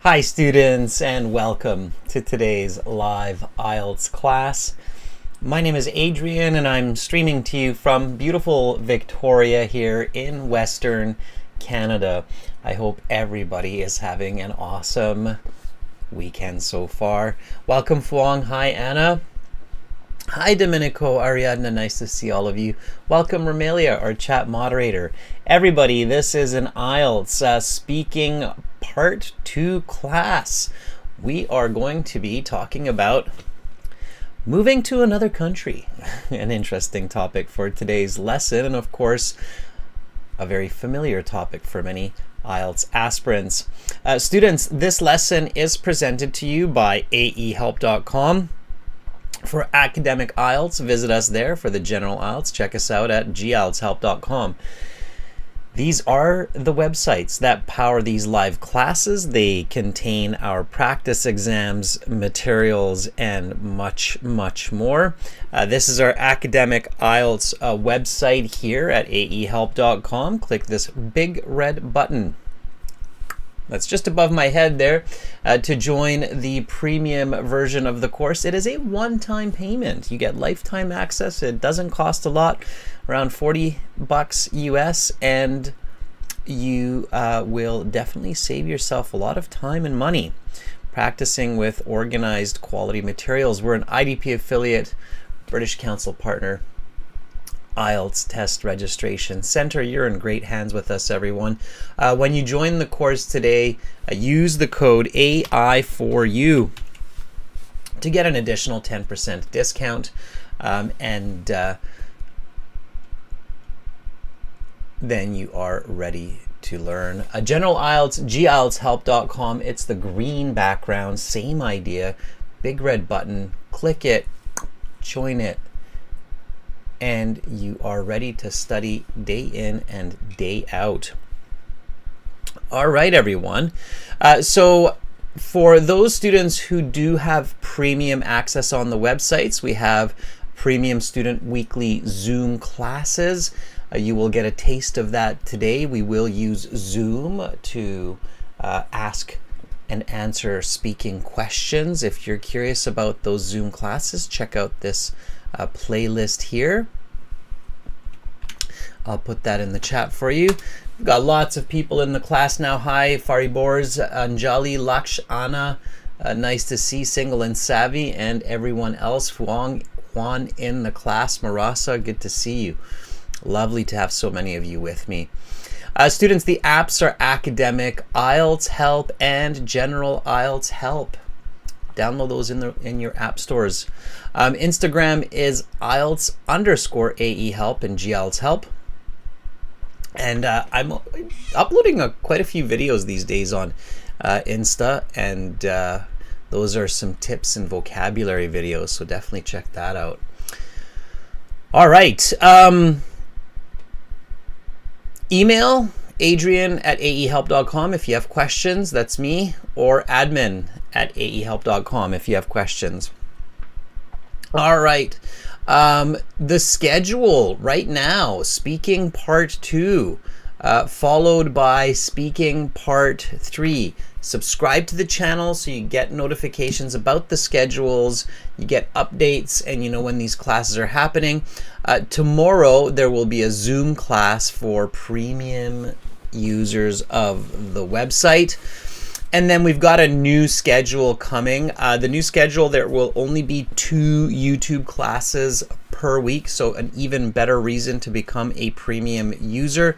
Hi students, and welcome to today's live IELTS class. My name is Adrian and I'm streaming to you from beautiful Victoria here in Western Canada. I hope everybody is having an awesome weekend so far. Welcome Fuang. Hi Anna. Hi Domenico, Ariadna, nice to see all of you. Welcome Romelia, our chat moderator. Everybody, this is an IELTS speaking part 2 class. We are going to be talking about moving to another country. An interesting topic for today's lesson, and of course, a very familiar topic for many IELTS aspirants. Students, this lesson is presented to you by aehelp.com. For academic IELTS, visit us there. For the general IELTS, check us out at gieltshelp.com. These are the websites that power these live classes. They contain our practice exams, materials, and much, much more. This is our academic IELTS website here at aehelp.com. Click this big red button that's just above my head there to join the premium version of the course. It is a one-time payment. You get lifetime access. It doesn't cost a lot, around $40 US, and you will definitely save yourself a lot of time and money practicing with organized quality materials. We're an IDP affiliate, British Council partner, IELTS test registration center. You're in great hands with us, everyone. When you join the course today, use the code AI4U to get an additional 10% discount, and then you are ready to learn. General IELTS, gieltshelp.com. It's the green background, same idea, big red button, click it, join it, and you are ready to study day in and day out. All right, everyone. So for those students who do have premium access on the websites, we have premium student weekly Zoom classes. You will get a taste of that today. We will use Zoom to ask and answer speaking questions. If you're curious about those Zoom classes, check out this playlist here. I'll put that in the chat for you. We've got lots of people in the class now. Hi, Faribors, Anjali, Laksh, Anna. Nice to see Single and Savvy, and everyone else. Juan in the class. Marasa, good to see you. Lovely to have so many of you with me. Students, the apps are Academic IELTS Help and General IELTS Help. Download those in your app stores. Instagram is IELTS_AE Help and GIELTS Help. And I'm uploading quite a few videos these days on Insta, and those are some tips and vocabulary videos, so definitely check that out. All right. Email adrian@aehelp.com if you have questions. That's me. Or admin@aehelp.com if you have questions. All right. The schedule right now, speaking part 2, followed by speaking part 3. Subscribe to the channel so you get notifications about the schedules, you get updates, and you know when these classes are happening. Tomorrow there will be a Zoom class for premium users of the website. And then we've got a new schedule coming. The new schedule, there will only be 2 YouTube classes per week, so an even better reason to become a premium user.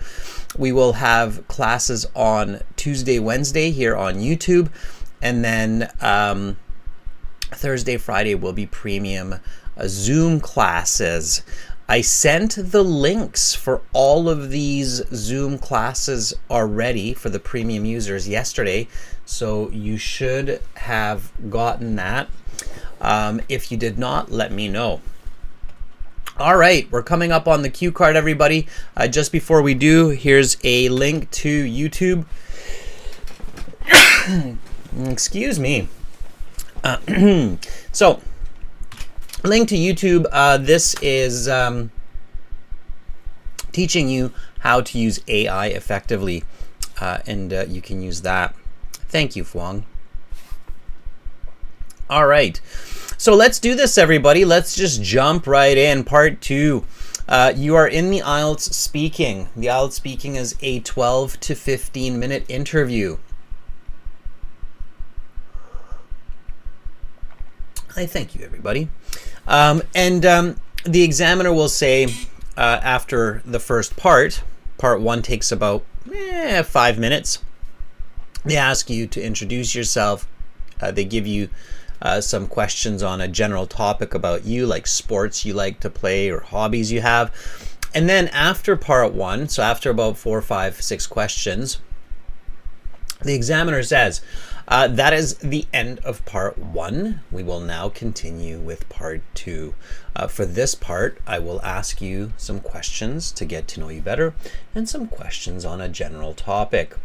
We will have classes on Tuesday, Wednesday here on YouTube, and then Thursday, Friday will be premium Zoom classes. I sent the links for all of these Zoom classes already for the premium users yesterday, so you should have gotten that. If you did not, let me know. All right, we're coming up on the cue card, everybody. Just before we do, here's a link to YouTube. Excuse me. So, link to YouTube. This is teaching you how to use AI effectively, and you can use that. Thank you, Fuang. All right. So let's do this, everybody. Let's just jump right in. Part 2. You are in the IELTS speaking. The IELTS speaking is a 12 to 15 minute interview. I thank you, everybody. The examiner will say after the first part 1 takes about 5 minutes. They ask you to introduce yourself. They give you some questions on a general topic about you, like sports you like to play or hobbies you have. And then after part 1, so after about 4, 5, 6 questions, the examiner says, that is the end of part 1. We will now continue with part 2. For this part, I will ask you some questions to get to know you better and some questions on a general topic.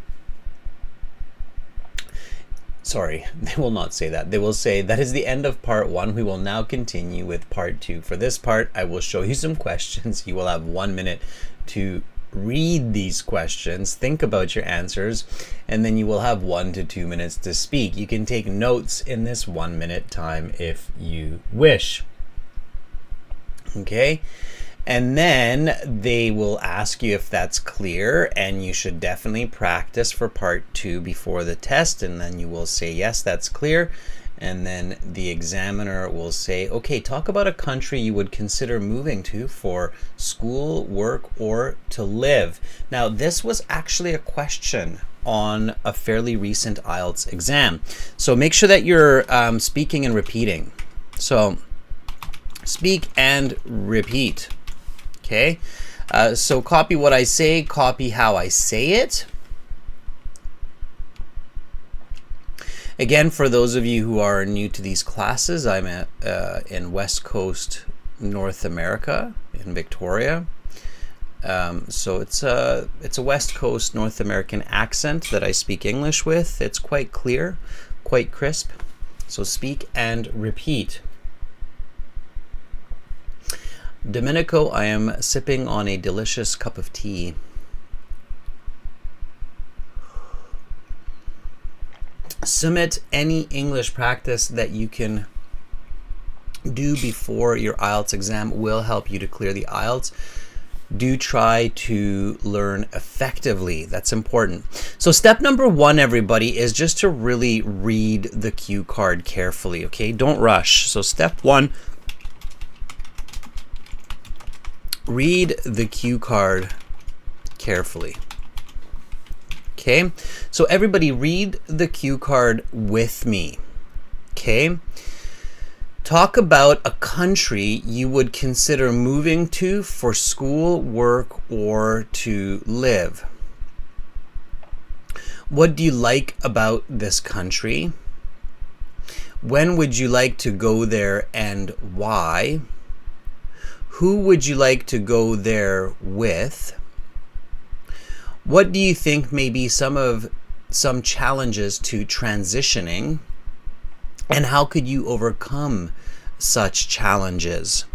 Sorry, they will not say that. They will say, that is the end of part 1. We will now continue with part 2. For this part, I will show you some questions. You will have 1 minute to read these questions, think about your answers, and then you will have 1 to 2 minutes to speak. You can take notes in this 1 minute time if you wish. Okay? And then they will ask you if that's clear, and you should definitely practice for part 2 before the test, and then you will say, yes, that's clear. And then the examiner will say, okay, talk about a country you would consider moving to for school, work, or to live. Now, this was actually a question on a fairly recent IELTS exam. So make sure that you're speaking and repeating. So speak and repeat. Okay, so copy what I say, copy how I say it. Again, for those of you who are new to these classes, I'm in West Coast, North America, in Victoria. So it's a West Coast North American accent that I speak English with. It's quite clear, quite crisp. So speak and repeat. Domenico, I am sipping on a delicious cup of tea. Submit any English practice that you can do before your IELTS exam will help you to clear the IELTS. Do try to learn effectively. That's important. So step number 1, everybody, is just to really read the cue card carefully, okay? Don't rush. So step 1, read the cue card carefully. Okay, so everybody read the cue card with me. Okay, talk about a country you would consider moving to for school, work, or to live. What do you like about this country? When would you like to go there and why? Who would you like to go there with? What do you think may be some challenges to transitioning? And how could you overcome such challenges?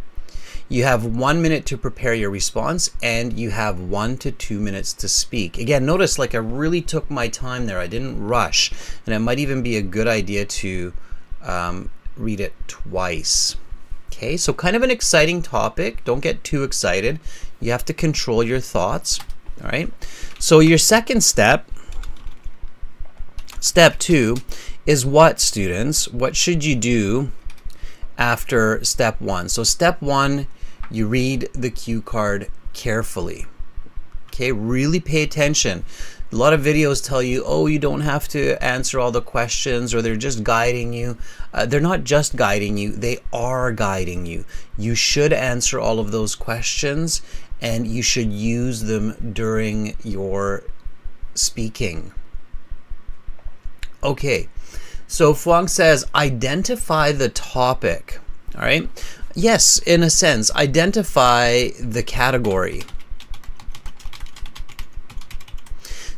You have 1 minute to prepare your response, and you have 1 to 2 minutes to speak. Again, notice like I really took my time there. I didn't rush. And it might even be a good idea to read it twice. Okay, so kind of an exciting topic. Don't get too excited. You have to control your thoughts. All right. So your second step, step 2, is what, students? What should you do after step 1? So step 1, you read the cue card carefully. Okay, really pay attention. A lot of videos tell you, oh, you don't have to answer all the questions, or they're just guiding you. They're not just guiding you, they are guiding you. You should answer all of those questions, and you should use them during your speaking. Okay, so Fuang says, identify the topic. All right, yes, in a sense, identify the category.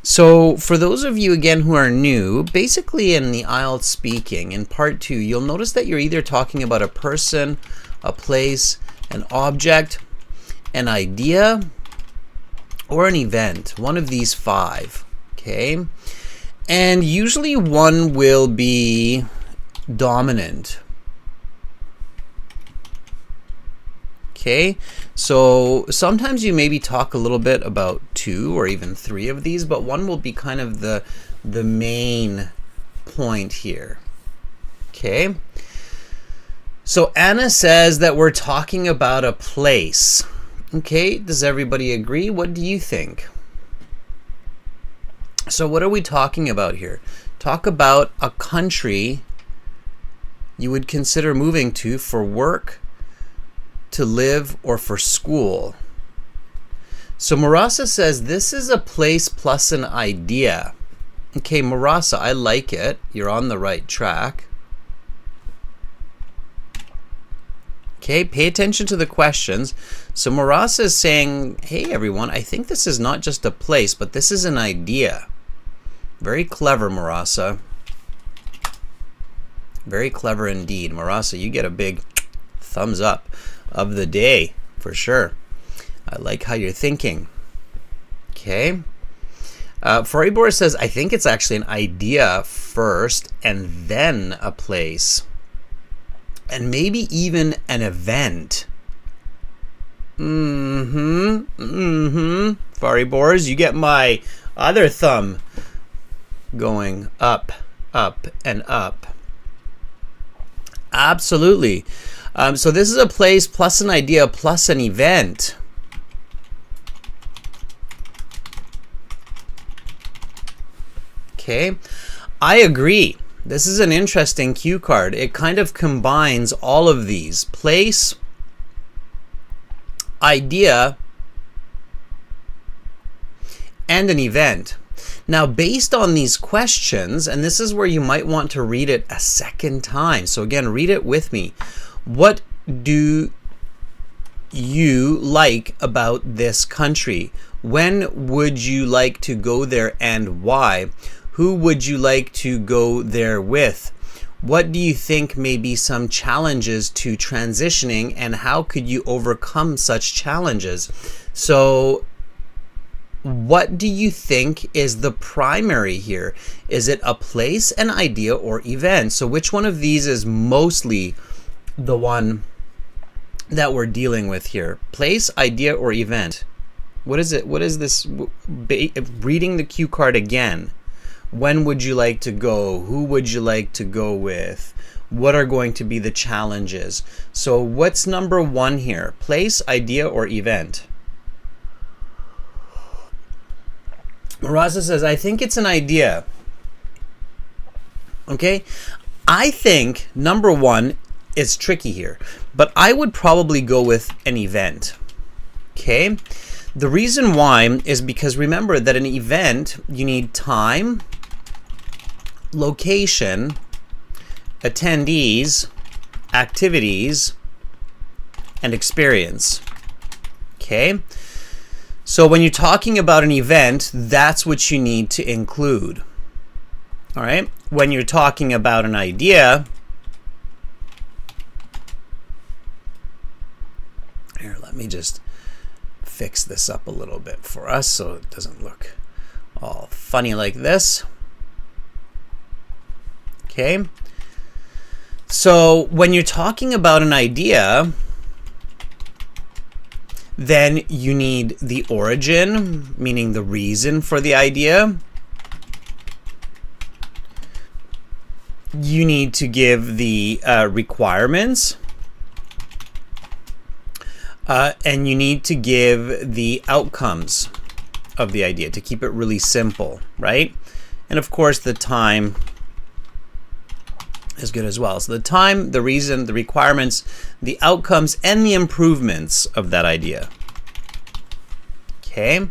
So for those of you, again, who are new, basically in the IELTS speaking, in part 2, you'll notice that you're either talking about a person, a place, an object, an idea, or an event, one of these 5, okay? And usually one will be dominant, Okay, so sometimes you maybe talk a little bit about 2 or even 3 of these, but one will be kind of the main point here. Okay, so Anna says that we're talking about a place. Okay, does everybody agree? What do you think? So what are we talking about here? Talk about a country you would consider moving to for work, to live, or for school. So Marasa says this is a place plus an idea. Okay, Marasa, I like it. You're on the right track. Okay, pay attention to the questions. So Marasa is saying, hey everyone, I think this is not just a place, but this is an idea. Very clever, Marasa. Very clever indeed. Marasa, you get a big thumbs up of the day, for sure. I like how you're thinking. Okay. Faribor says, I think it's actually an idea first and then a place. And maybe even an event. Faribors, you get my other thumb going up, up, and up. Absolutely. So this is a place plus an idea plus an event. Okay, I agree. This is an interesting cue card. It kind of combines all of these: place, idea, and an event. Now, based on these questions, and this is where you might want to read it a second time. So again, read it with me. What do you like about this country? When would you like to go there and why? Who would you like to go there with? What do you think may be some challenges to transitioning, and how could you overcome such challenges? So what do you think is the primary here? Is it a place, an idea, or event? So which one of these is mostly the one that we're dealing with here? Place, idea, or event? What is it? What is this? Reading the cue card again. When would you like to go? Who would you like to go with? What are going to be the challenges? So what's number 1 here? Place, idea, or event? Marasa says, I think it's an idea. Okay, I think number 1 is tricky here, but I would probably go with an event. Okay, the reason why is because remember that an event, you need time, location, attendees, activities, and experience. Okay, so when you're talking about an event, that's what you need to include. All right, when you're talking about an idea, here, let me just fix this up a little bit for us so it doesn't look all funny like this. Okay, so when you're talking about an idea, then you need the origin, meaning the reason for the idea. You need to give the requirements. And you need to give the outcomes of the idea to keep it really simple, right? And of course, the time is good as well. So the time, the reason, the requirements, the outcomes, and the improvements of that idea. Okay,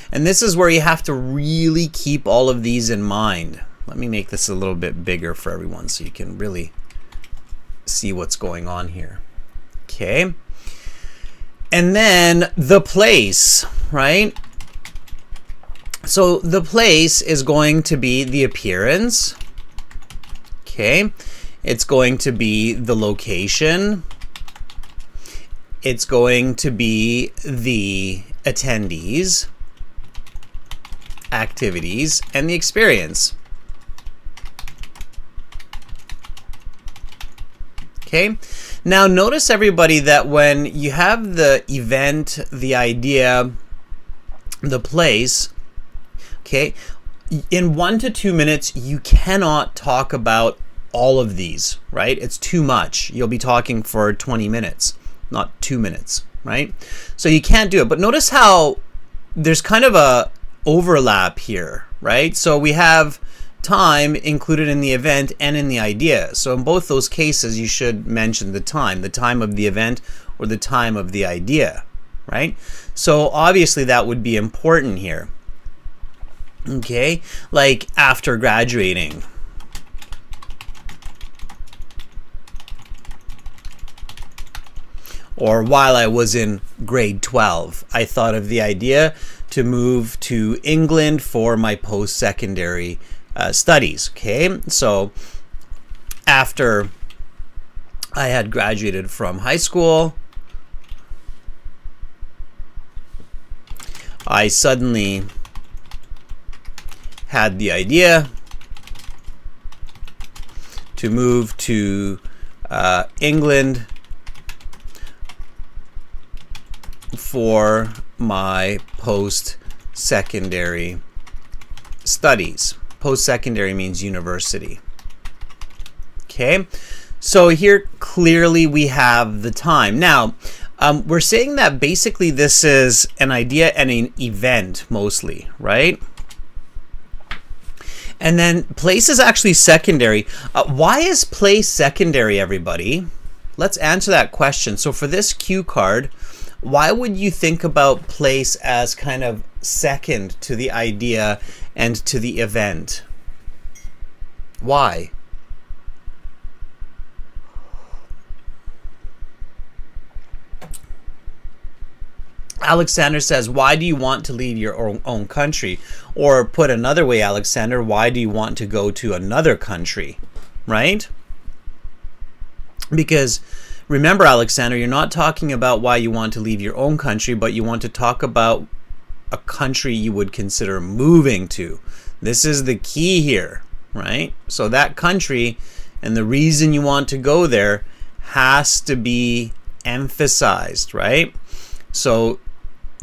and this is where you have to really keep all of these in mind. Let me make this a little bit bigger for everyone so you can really see what's going on here. Okay, and then the place, right? So the place is going to be the appearance. Okay, it's going to be the location. It's going to be the attendees, activities, and the experience. Okay, now notice everybody that when you have the event, the idea, the place, okay, in 1 to 2 minutes you cannot talk about all of these, right? It's too much. You'll be talking for 20 minutes, not 2 minutes, right? So you can't do it. But notice how there's kind of a overlap here, right? So we have time included in the event and in the idea. So in both those cases, you should mention the time of the event or the time of the idea, right? So obviously that would be important here. Okay, like after graduating. Or while I was in grade 12, I thought of the idea to move to England for my post-secondary studies. Okay, so after I had graduated from high school, I suddenly had the idea to move to England for my post-secondary studies. Post-secondary means university. Okay, so here clearly we have the time. Now, we're saying that basically this is an idea and an event mostly, right? And then place is actually secondary. Why is place secondary, everybody? Let's answer that question. So for this cue card, why would you think about place as kind of second to the idea and to the event? Why? Alexander says, why do you want to leave your own country? Or put another way, Alexander, why do you want to go to another country? Right? Because remember, Alexander, you're not talking about why you want to leave your own country, but you want to talk about a country you would consider moving to. This is the key here, right? So that country and the reason you want to go there has to be emphasized, right? So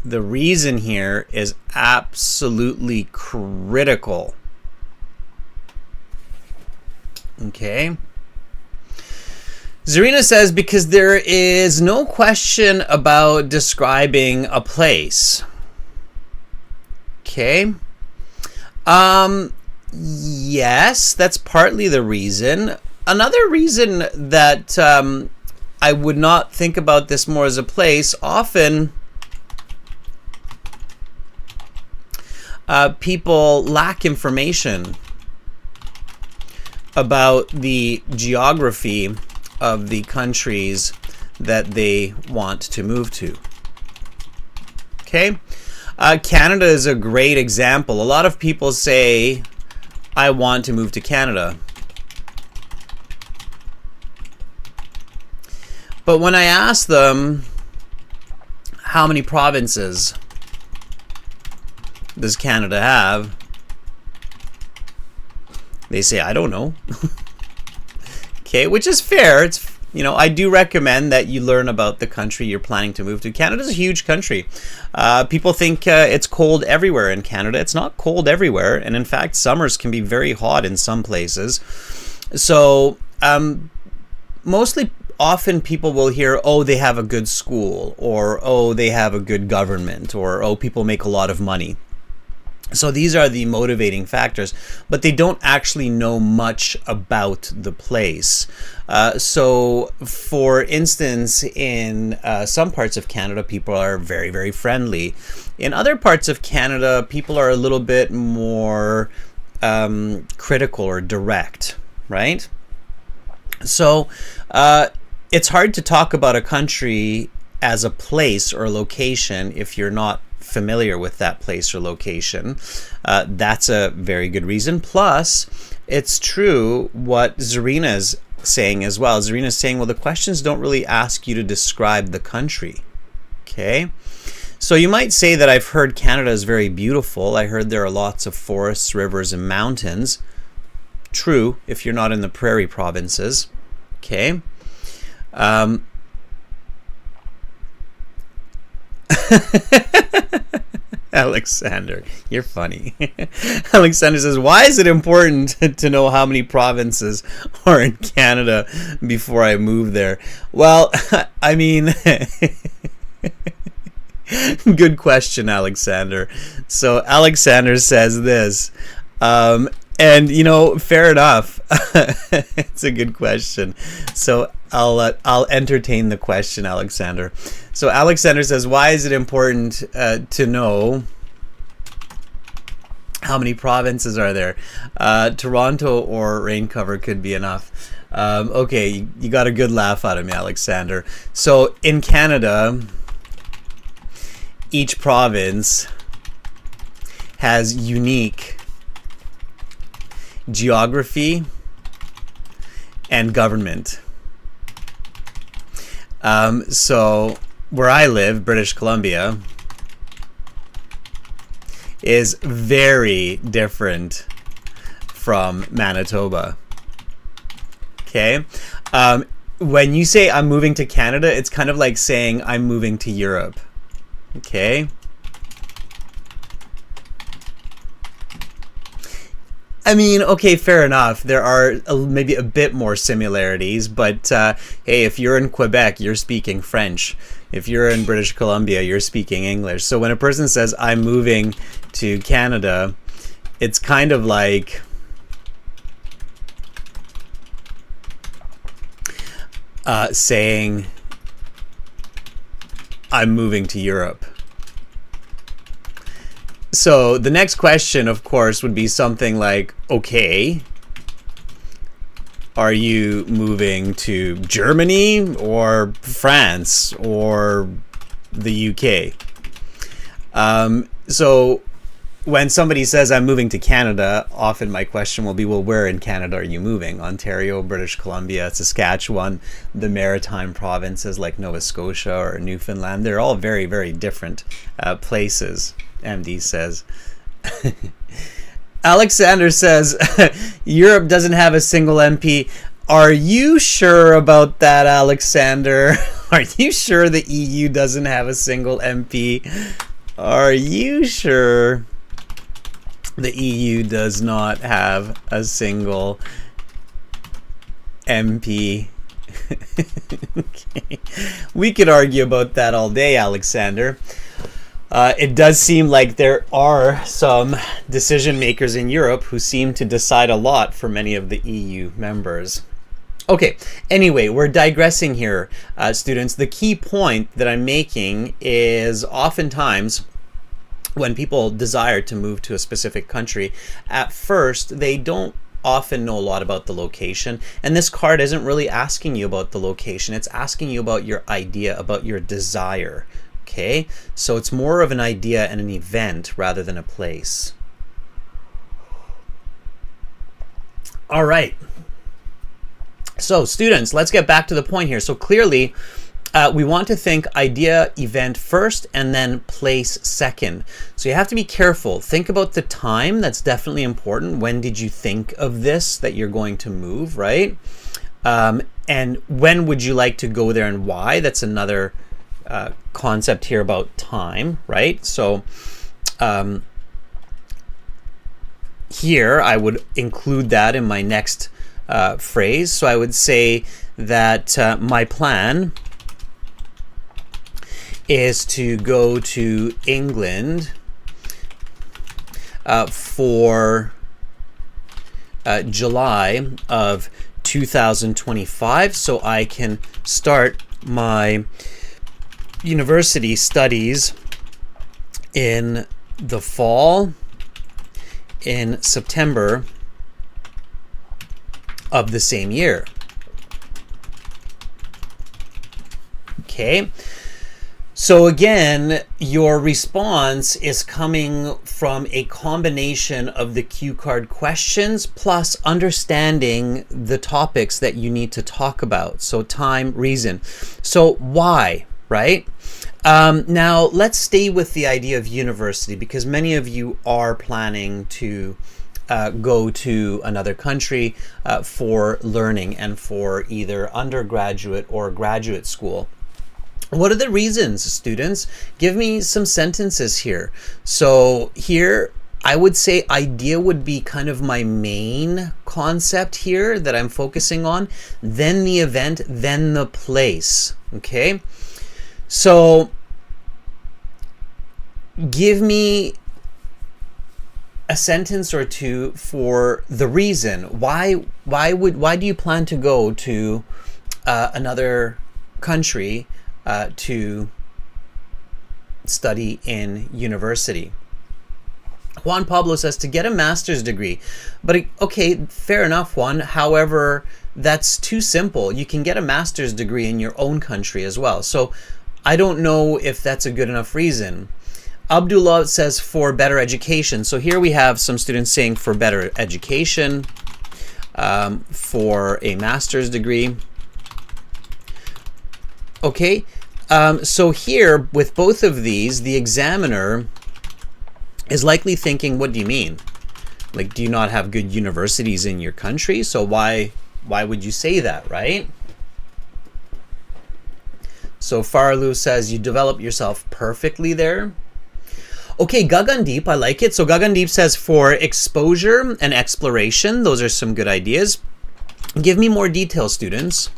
the reason here is absolutely critical. Okay. Zarina says, because there is no question about describing a place. Okay. Yes, that's partly the reason. Another reason that I would not think about this more as a place, often people lack information about the geography of the countries that they want to move to. Okay, Canada is a great example. A lot of people say, I want to move to Canada. But when I ask them, how many provinces does Canada have? They say, I don't know. Okay, which is fair. It's, you know, I do recommend that you learn about the country you're planning to move to. Canada's a huge country. People think it's cold everywhere in Canada. It's not cold everywhere, and in fact, summers can be very hot in some places. So, often people will hear, oh, they have a good school, or oh, they have a good government, or oh, people make a lot of money. So these are the motivating factors, but they don't actually know much about the place. So for instance, in some parts of Canada, people are very, very friendly. In other parts of Canada, people are a little bit more critical or direct, right? So it's hard to talk about a country as a place or a location if you're not familiar with that place or location. That's a very good reason. Plus, it's true what Zarina is saying as well. Zarina is saying, well, the questions don't really ask you to describe the country. Okay? So you might say that I've heard Canada is very beautiful. I heard there are lots of forests, rivers, and mountains. True, if you're not in the prairie provinces. Okay? Um, Alexander, you're funny. Alexander says, why is it important to know how many provinces are in Canada before I move there? Well, I mean, good question, Alexander. So Alexander says this, and you know, fair enough. It's a good question. So I'll entertain the question, Alexander. So Alexander says, why is it important to know how many provinces are there? Toronto or rain cover could be enough. Okay, you got a good laugh out of me, Alexander. So in Canada, each province has unique geography and government. So where I live, British Columbia, is very different from Manitoba. Okay? When you say I'm moving to Canada, it's kind of like saying I'm moving to Europe. Okay? I mean, okay, fair enough. There are maybe a bit more similarities, but hey, if you're in Quebec, you're speaking French. If you're in British Columbia, you're speaking English. So when a person says, I'm moving to Canada, it's kind of like saying, I'm moving to Europe. So the next question, of course, would be something like, okay, are you moving to Germany or France or the UK? So when somebody says I'm moving to Canada, often my question will be, well, where in Canada are you moving? Ontario, British Columbia, Saskatchewan, the maritime provinces like Nova Scotia or Newfoundland. They're all very, very different places. MD says. Alexander says, Europe doesn't have a single MP. Are you sure about that, Alexander? Are you sure the EU doesn't have a single MP? Are you sure the EU does not have a single MP? Okay. We could argue about that all day, Alexander. It does seem like there are some decision makers in Europe who seem to decide a lot for many of the EU members. Okay, anyway, we're digressing here, students. The key point that I'm making is oftentimes when people desire to move to a specific country, at first they don't often know a lot about the location, and this card isn't really asking you about the location. It's asking you about your idea, about your desire. Okay, so it's more of an idea and an event rather than a place. All right. So students, let's get back to the point here. So clearly, we want to think idea, event first, and then place second. So you have to be careful. Think about the time. That's definitely important. When did you think of this, that you're going to move, right? And when would you like to go there and why? That's another concept here about time, right? So here I would include that in my next phrase. So I would say that my plan is to go to England for July of 2025, so I can start my university studies in the fall, in September of the same year. Okay, so again, your response is coming from a combination of the cue card questions plus understanding the topics that you need to talk about. So time, reason. So why, right? Now let's stay with the idea of university, because many of you are planning to go to another country for learning and for either undergraduate or graduate school. What are the reasons, students? Give me some sentences here. So here, I would say idea would be kind of my main concept here that I'm focusing on, then the event, then the place, okay? So give me a sentence or two for the reason. Why do you plan to go to another country to study in university? Juan Pablo says to get a master's degree. But okay, fair enough, Juan. However, that's too simple. You can get a master's degree in your own country as well. So I don't know if that's a good enough reason. Abdullah says for better education. So here we have some students saying for better education, for a master's degree. Okay, so here with both of these, the examiner is likely thinking, what do you mean? Like, do you not have good universities in your country? So why would you say that, right? So Farlu says you develop yourself perfectly there. Okay, Gagandeep, I like it. So Gagandeep says for exposure and exploration, those are some good ideas. Give me more details, students.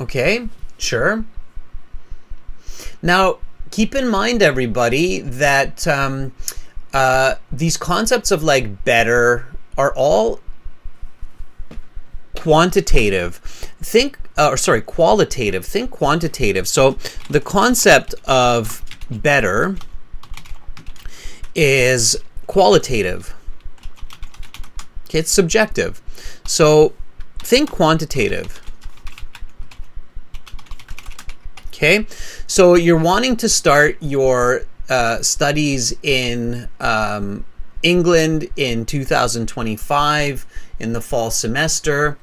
Okay, sure. Now, keep in mind, everybody, that these concepts of like better are all quantitative. Qualitative. Think quantitative. So the concept of better is qualitative. Okay, it's subjective. So think quantitative. Okay, so you're wanting to start your studies in England in 2025 in the fall semester.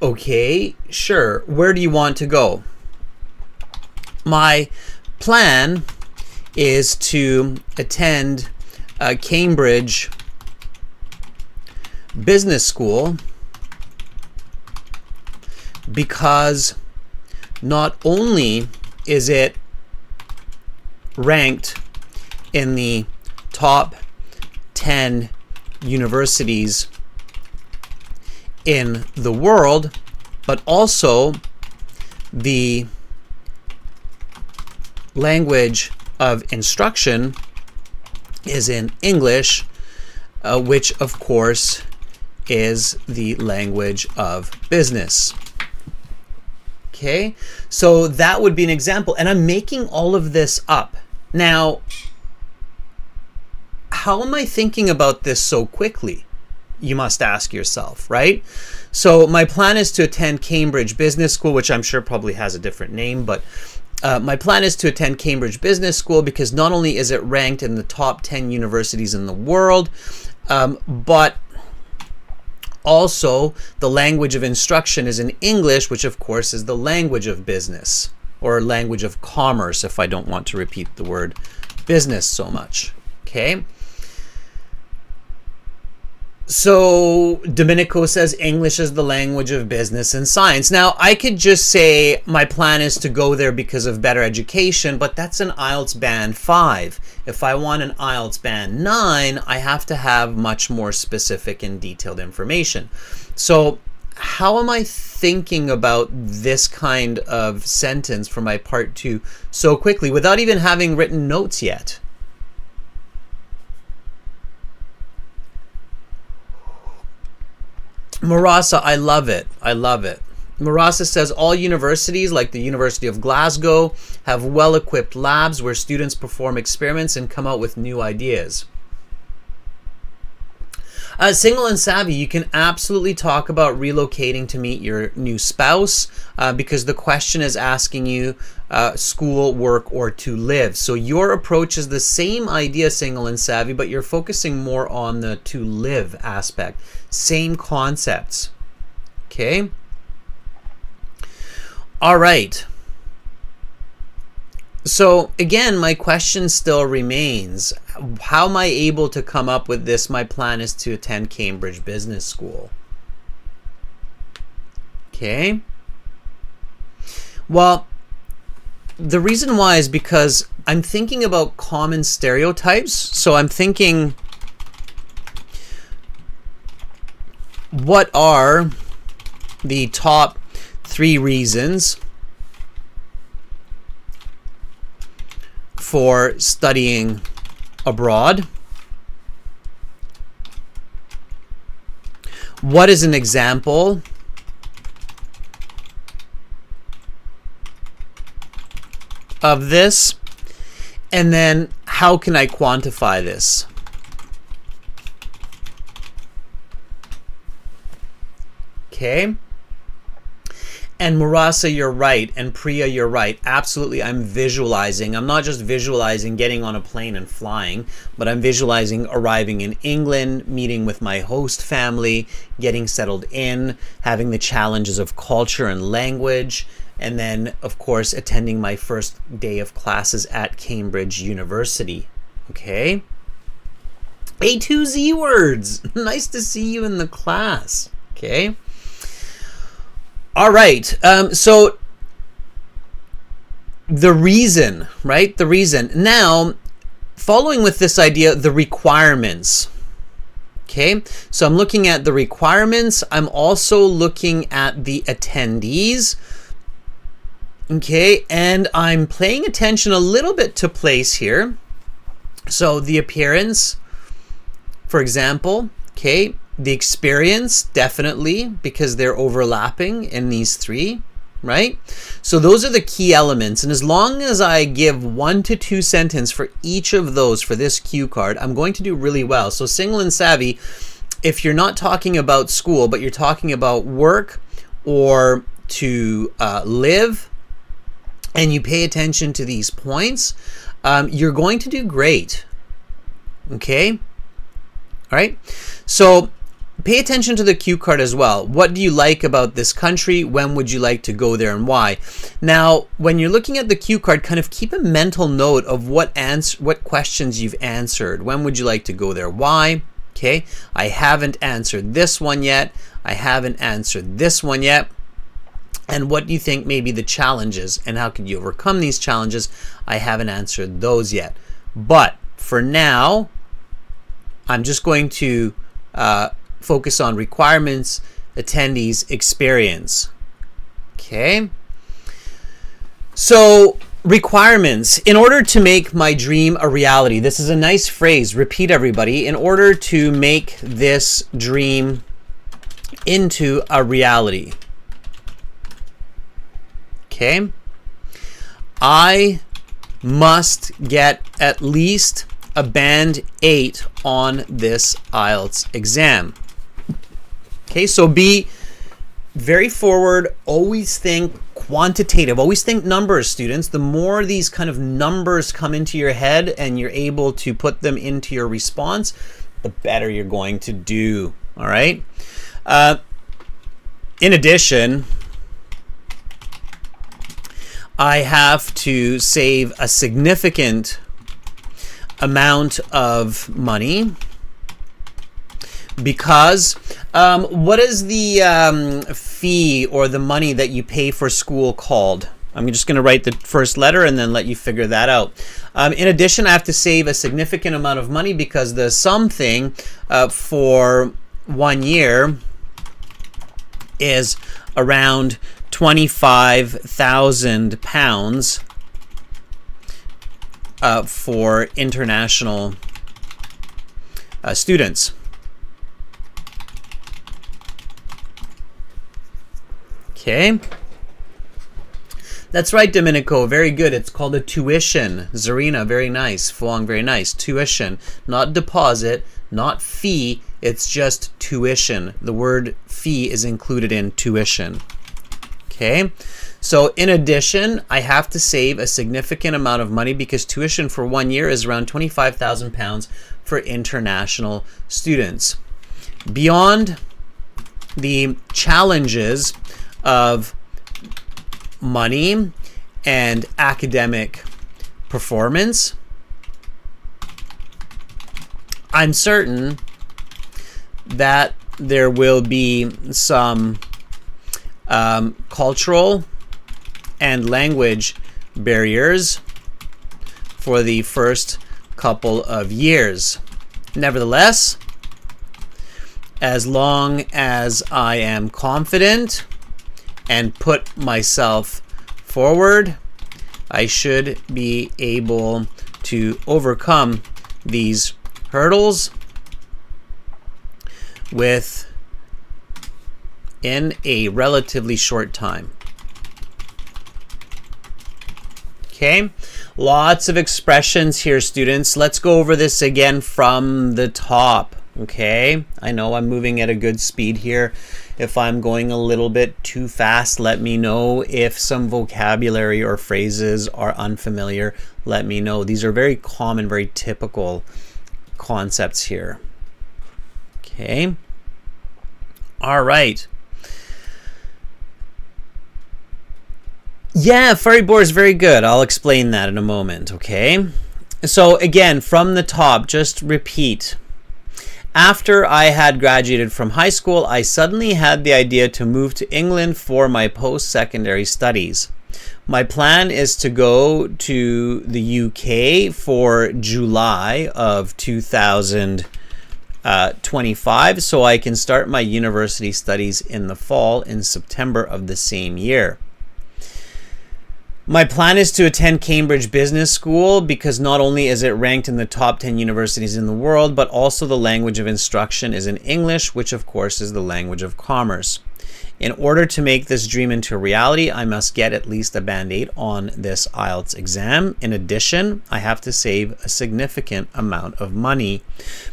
Okay, sure. Where do you want to go? My plan is to attend Cambridge Business School because not only is it ranked in the top 10 universities in the world, but also the language of instruction is in English, which of course is the language of business. Okay, so that would be an example, and I'm making all of this up. Now, how am I thinking about this so quickly? You must ask yourself, right? So my plan is to attend Cambridge Business School, which I'm sure probably has a different name, but my plan is to attend Cambridge Business School because not only is it ranked in the top 10 universities in the world, but also the language of instruction is in English, which of course is the language of business, or language of commerce, if I don't want to repeat the word business so much. Okay. So Domenico says English is the language of business and science. Now, I could just say my plan is to go there because of better education, but that's an IELTS band 5. If I want an IELTS band 9, I have to have much more specific and detailed information. So how am I thinking about this kind of sentence for my part 2 so quickly without even having written notes yet? Marasa, I love it. I love it. Marasa says all universities, like the University of Glasgow, have well-equipped labs where students perform experiments and come out with new ideas. Single and savvy, you can absolutely talk about relocating to meet your new spouse because the question is asking you school, work, or to live. So your approach is the same idea, single and savvy, but you're focusing more on the to live aspect. Same concepts. Okay. All right. So again, my question still remains. How am I able to come up with this? My plan is to attend Cambridge Business School. Okay. Well, the reason why is because I'm thinking about common stereotypes. So I'm thinking, what are the top 3 reasons for studying abroad? What is an example of this? And then how can I quantify this? Okay. And Murasa, you're right. And Priya, you're right. Absolutely, I'm visualizing. I'm not just visualizing getting on a plane and flying, but I'm visualizing arriving in England, meeting with my host family, getting settled in, having the challenges of culture and language, and then, of course, attending my first day of classes at Cambridge University. Okay? A2Z words. Nice to see you in the class. Okay? All right, so the reason, right? The reason. Now, following with this idea, the requirements. Okay, so I'm looking at the requirements. I'm also looking at the attendees. Okay, and I'm paying attention a little bit to place here. So the appearance, for example, okay, the experience, definitely, because they're overlapping in these 3, right? So those are the key elements. And as long as I give 1 to 2 sentences for each of those for this cue card, I'm going to do really well. So single and savvy, if you're not talking about school, but you're talking about work or to live, and you pay attention to these points, you're going to do great. Okay? All right? So pay attention to the cue card as well. What do you like about this country? When would you like to go there and why? Now, when you're looking at the cue card, kind of keep a mental note of what questions you've answered. When would you like to go there? Why? Okay, I haven't answered this one yet. I haven't answered this one yet. And what do you think may be the challenges and how can you overcome these challenges? I haven't answered those yet. But for now, I'm just going to focus on requirements, attendees, experience. Okay. So requirements. In order to make my dream a reality, this is a nice phrase. Repeat, everybody. In order to make this dream into a reality. Okay. I must get at least a band 8 on this IELTS exam. Okay, so be very forward, always think quantitative, always think numbers, students. The more these kind of numbers come into your head and you're able to put them into your response, the better you're going to do, all right? In addition, I have to save a significant amount of money because what is the fee or the money that you pay for school called? I'm just going to write the first letter and then let you figure that out. In addition, I have to save a significant amount of money because the something for 1 year is around £25,000 for international students. Okay. That's right, Domenico. Very good. It's called a tuition. Zarina, very nice. Fuang, very nice. Tuition. Not deposit, not fee. It's just tuition. The word fee is included in tuition. Okay. So in addition, I have to save a significant amount of money because tuition for 1 year is around £25,000 for international students. Beyond the challenges of money and academic performance, I'm certain that there will be some cultural and language barriers for the first couple of years. Nevertheless, as long as I am confident and put myself forward, I should be able to overcome these hurdles in a relatively short time. Okay, lots of expressions here, students. Let's go over this again from the top. Okay, I know I'm moving at a good speed here. If I'm going a little bit too fast, let me know. If some vocabulary or phrases are unfamiliar, let me know. These are very common, very typical concepts here. Okay, all right. Yeah, furry boar is very good. I'll explain that in a moment, okay? So again, from the top, just repeat. After I had graduated from high school, I suddenly had the idea to move to England for my post-secondary studies. My plan is to go to the UK for July of 2025, so I can start my university studies in the fall in September of the same year. My plan is to attend Cambridge Business School because not only is it ranked in the top 10 universities in the world, but also the language of instruction is in English, which of course is the language of commerce. In order to make this dream into reality, I must get at least a Band 8 on this IELTS exam. In addition, I have to save a significant amount of money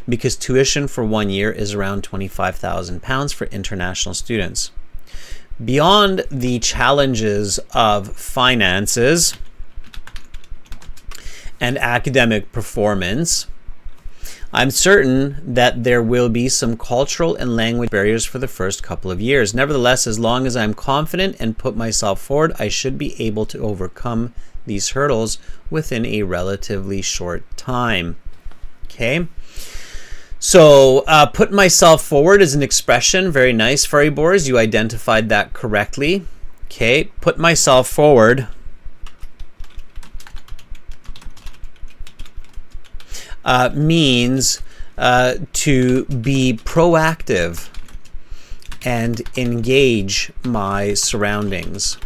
because tuition for 1 year is around £25,000 for international students. Beyond the challenges of finances and academic performance, I'm certain that there will be some cultural and language barriers for the first couple of years. Nevertheless, as long as I'm confident and put myself forward, I should be able to overcome these hurdles within a relatively short time. Okay. So put myself forward is an expression. Very nice, furry boars. You identified that correctly. Okay, put myself forward means to be proactive and engage my surroundings.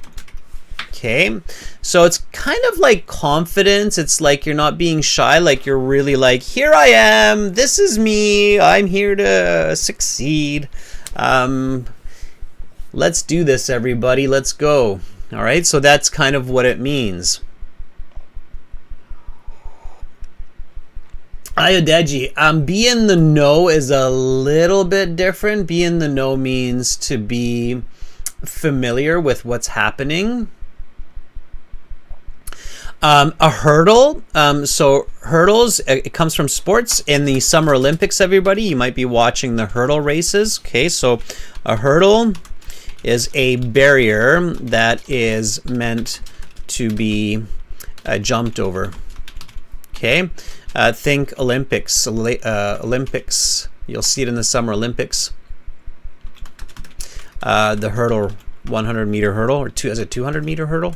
Okay, so it's kind of like confidence. It's like you're not being shy, like you're really like, here I am, this is me, I'm here to succeed. Let's do this, everybody, let's go. All right, so that's kind of what it means. Ayodeji, be in the know is a little bit different. Be in the know means to be familiar with what's happening. A hurdle, so hurdles, it comes from sports. In the Summer Olympics, everybody, you might be watching the hurdle races. Okay, so a hurdle is a barrier that is meant to be jumped over. Okay, think Olympics. Olympics, you'll see it in the Summer Olympics. The hurdle, 100-meter hurdle, or is it 200-meter hurdle?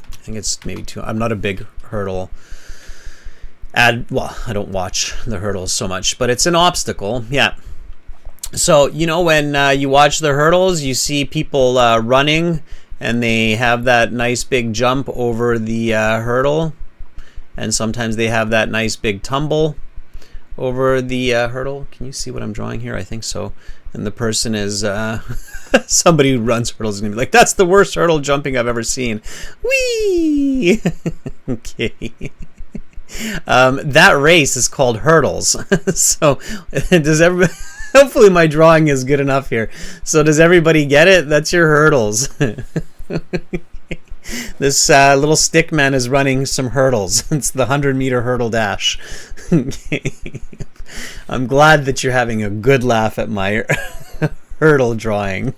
I think it's maybe two. I'm not a big hurdle well, I don't watch the hurdles so much, but it's an obstacle. Yeah. So, you know, when you watch the hurdles, you see people running and they have that nice big jump over the hurdle. And sometimes they have that nice big tumble over the hurdle. Can you see what I'm drawing here? I think so. And the person is somebody who runs hurdles is gonna be like, that's the worst hurdle jumping I've ever seen. Whee! Okay. That race is called hurdles. So does everybody, hopefully my drawing is good enough here. So does everybody get it? That's your hurdles. This little stick man is running some hurdles. It's the 100-meter hurdle dash. Okay. I'm glad that you're having a good laugh at my hurdle drawing.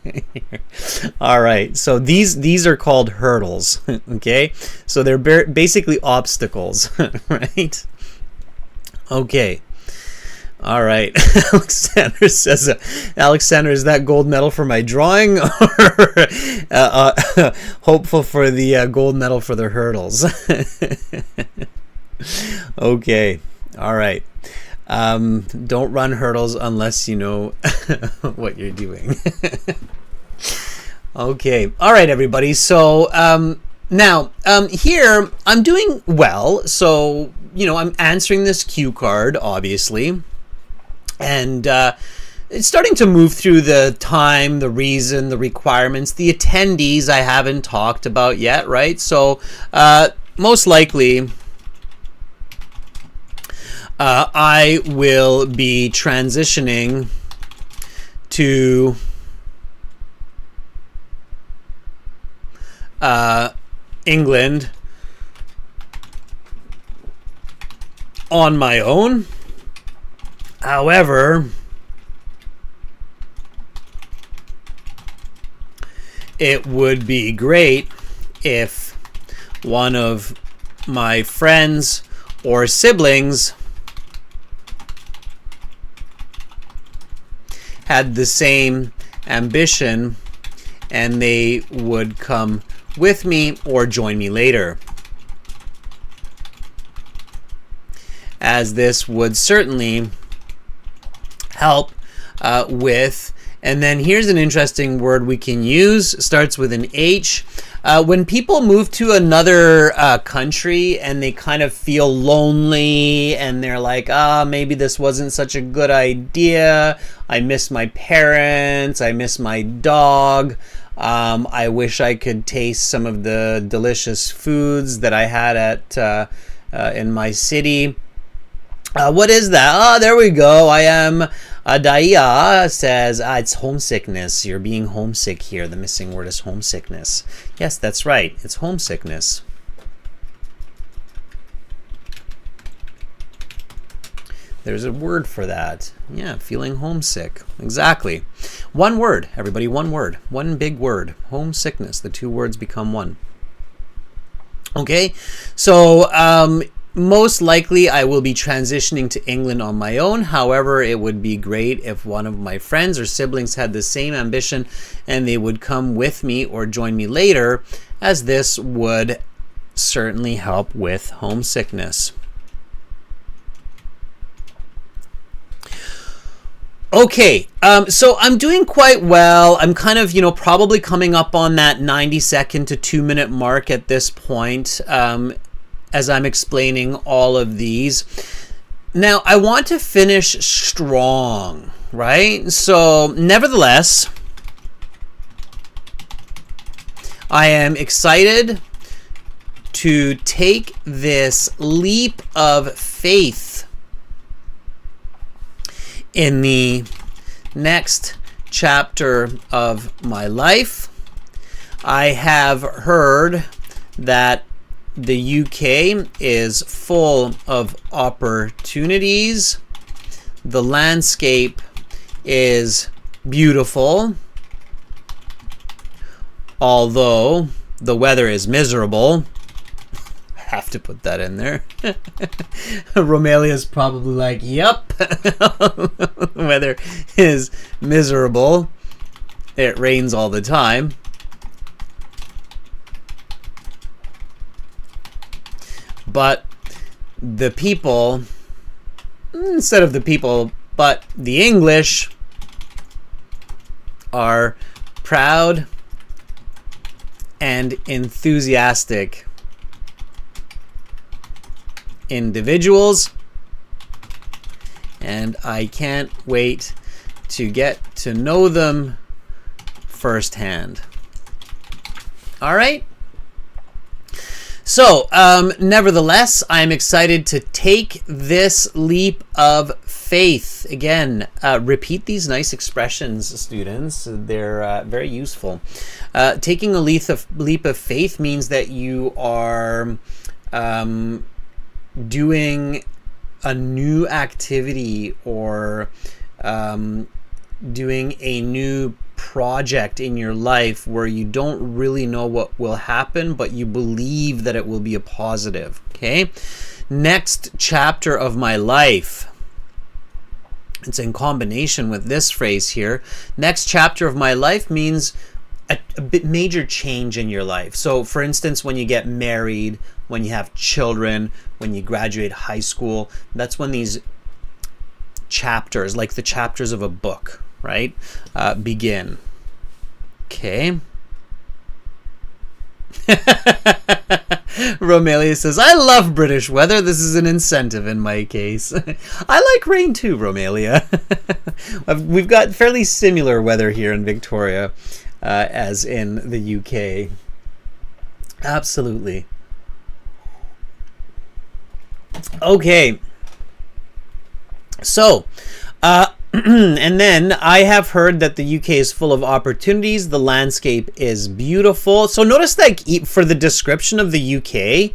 All right, so these are called hurdles. Okay, so they're basically obstacles, right? Okay. All right. Alexander says, Alexander, is that gold medal for my drawing, or hopeful for the gold medal for the hurdles? Okay. All right. Don't run hurdles unless you know what you're doing. Okay. All right, everybody. So now here I'm doing well. So, you know, I'm answering this cue card, obviously. And it's starting to move through the time, the reason, the requirements, the attendees I haven't talked about yet, right? So most likely I will be transitioning to England on my own. However, it would be great if one of my friends or siblings had the same ambition and they would come with me or join me later, as this would certainly help with, and then here's an interesting word we can use, starts with an H. When people move to another country and they kind of feel lonely and they're like, maybe this wasn't such a good idea, I miss my parents, I miss my dog, I wish I could taste some of the delicious foods that I had at in my city. What is that? There we go. I am. Daya says, it's homesickness. You're being homesick here. The missing word is homesickness. Yes, that's right. It's homesickness. There's a word for that. Yeah, feeling homesick. Exactly. One word, everybody. One word. One big word. Homesickness. The two words become one. Okay, so most likely I will be transitioning to England on my own. However, it would be great if one of my friends or siblings had the same ambition and they would come with me or join me later, as this would certainly help with homesickness. Okay, so I'm doing quite well. I'm kind of, probably coming up on that 90-second to 2-minute mark at this point, as I'm explaining all of these. Now, I want to finish strong, right? So, nevertheless, I am excited to take this leap of faith in the next chapter of my life. I have heard that the UK is full of opportunities. The landscape is beautiful, although the weather is miserable. I have to put that in there. Romelia's probably like, yep, the weather is miserable. It rains all the time. But the people, instead of the people, but the English are proud and enthusiastic individuals, and I can't wait to get to know them firsthand. All right. So, nevertheless, I'm excited to take this leap of faith. Again, repeat these nice expressions, students. They're very useful. Taking a leap of faith means that you are doing a new activity or doing a new project in your life where you don't really know what will happen, but you believe that it will be a positive. Okay? Next chapter of my life. It's in combination with this phrase here. Next chapter of my life means a bit major change in your life. So for instance, when you get married, when you have children, when you graduate high school, that's when these chapters, like the chapters of a book, right, begin. Okay. Romelia says, I love British weather. This is an incentive in my case. I like rain too, Romelia. We've got fairly similar weather here in Victoria as in the UK. Absolutely. Okay. So, and then I have heard that the UK is full of opportunities. The landscape is beautiful. So notice that for the description of the UK,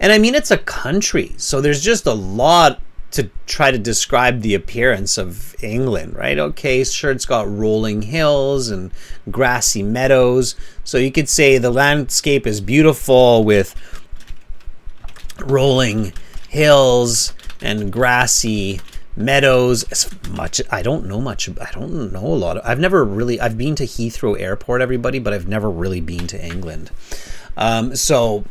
and I mean, it's a country. So there's just a lot to try to describe the appearance of England, right? Okay, sure, it's got rolling hills and grassy meadows. So you could say the landscape is beautiful with rolling hills and grassy meadows. I don't know a lot of, I've been to Heathrow Airport, everybody, but I've never really been to England. So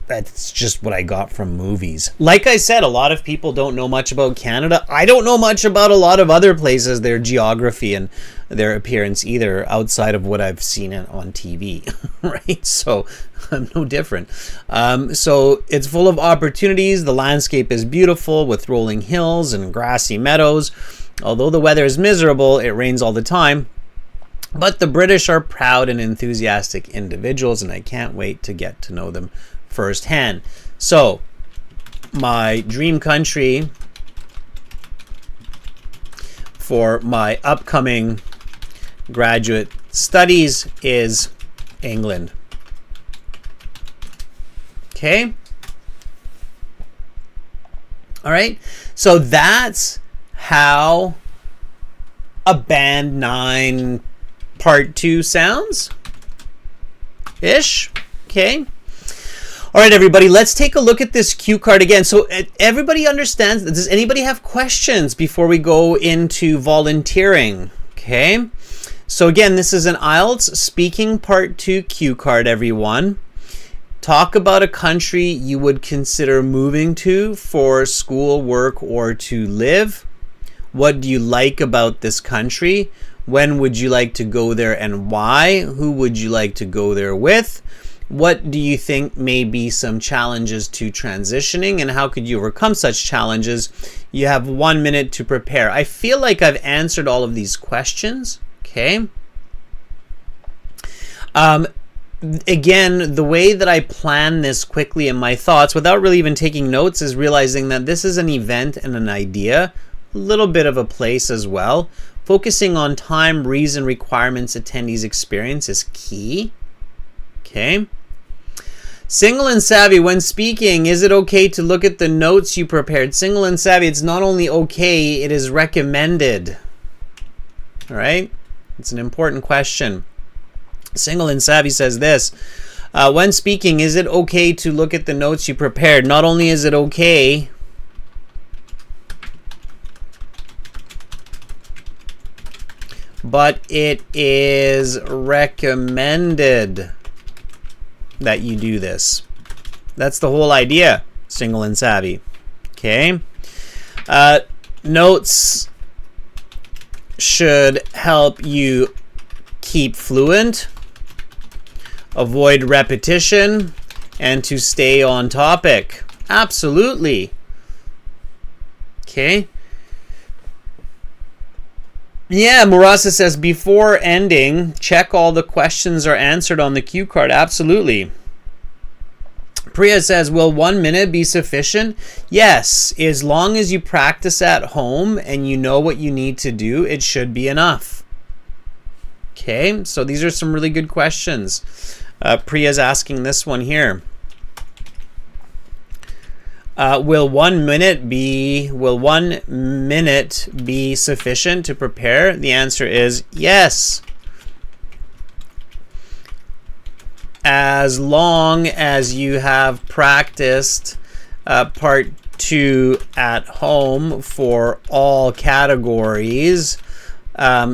that's just what I got from movies. Like I said, a lot of people don't know much about Canada. I don't know much about a lot of other places, their geography and their appearance either, outside of what I've seen on TV, right? So I'm no different. So it's full of opportunities. The landscape is beautiful with rolling hills and grassy meadows. Although the weather is miserable, it rains all the time. But the British are proud and enthusiastic individuals, and I can't wait to get to know them firsthand. So my dream country for my upcoming graduate studies is England. Okay. All right. So that's how a Band 9 Part 2 sounds ish. Okay. All right, everybody, let's take a look at this cue card again. So everybody understands. Does anybody have questions before we go into volunteering? Okay. So again, this is an IELTS Speaking Part 2 cue card, everyone. Talk about a country you would consider moving to for school, work, or to live. What do you like about this country? When would you like to go there and why? Who would you like to go there with? What do you think may be some challenges to transitioning, and how could you overcome such challenges? You have 1 minute to prepare. I feel like I've answered all of these questions. Okay. Again, the way that I plan this quickly in my thoughts without really even taking notes is realizing that this is an event and an idea, a little bit of a place as well. Focusing on time, reason, requirements, attendees' experience is key. Okay. Single and savvy, when speaking, is it okay to look at the notes you prepared? Single and savvy, it's not only okay, it is recommended. All right. It's an important question. Single and savvy says this. When speaking, is it okay to look at the notes you prepared? Not only is it okay, but it is recommended that you do this. That's the whole idea, single and savvy. Okay. Notes should help you keep fluent, avoid repetition, and to stay on topic. Absolutely. Okay. Yeah, Murasa says, before ending, check all the questions are answered on the cue card. Absolutely. Priya says, will 1 minute be sufficient? Yes, as long as you practice at home and you know what you need to do, it should be enough. Okay, so these are some really good questions. Priya's asking this one here. Will 1 minute be sufficient to prepare? The answer is yes. As long as you have practiced part 2 at home for all categories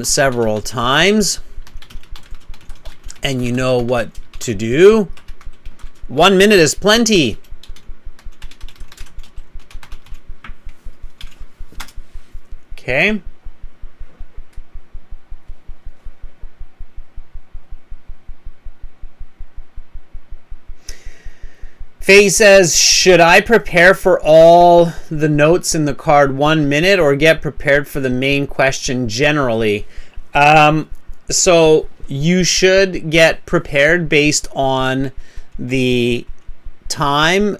several times, and you know what to do, 1 minute is plenty. Okay. Faye says, should I prepare for all the notes in the card 1 minute or get prepared for the main question generally? So you should get prepared based on the time,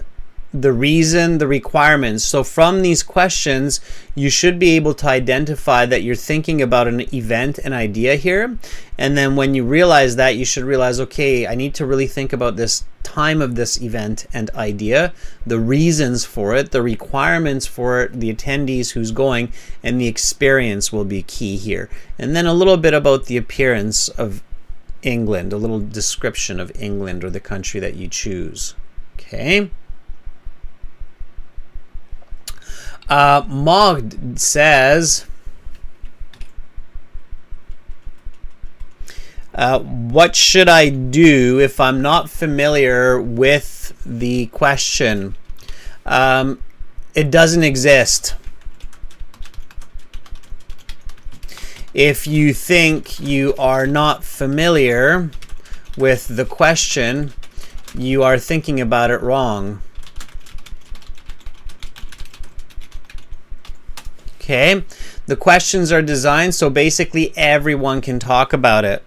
the reason, the requirements. So from these questions, you should be able to identify that you're thinking about an event, an idea here. And then when you realize that, you should realize, okay, I need to really think about this time of this event and idea, the reasons for it, the requirements for it, the attendees, who's going, and the experience will be key here. And then a little bit about the appearance of England, a little description of England or the country that you choose. Okay. Mogd says, what should I do if I'm not familiar with the question? It doesn't exist. If you think you are not familiar with the question, you are thinking about it wrong. Okay, the questions are designed so basically everyone can talk about it.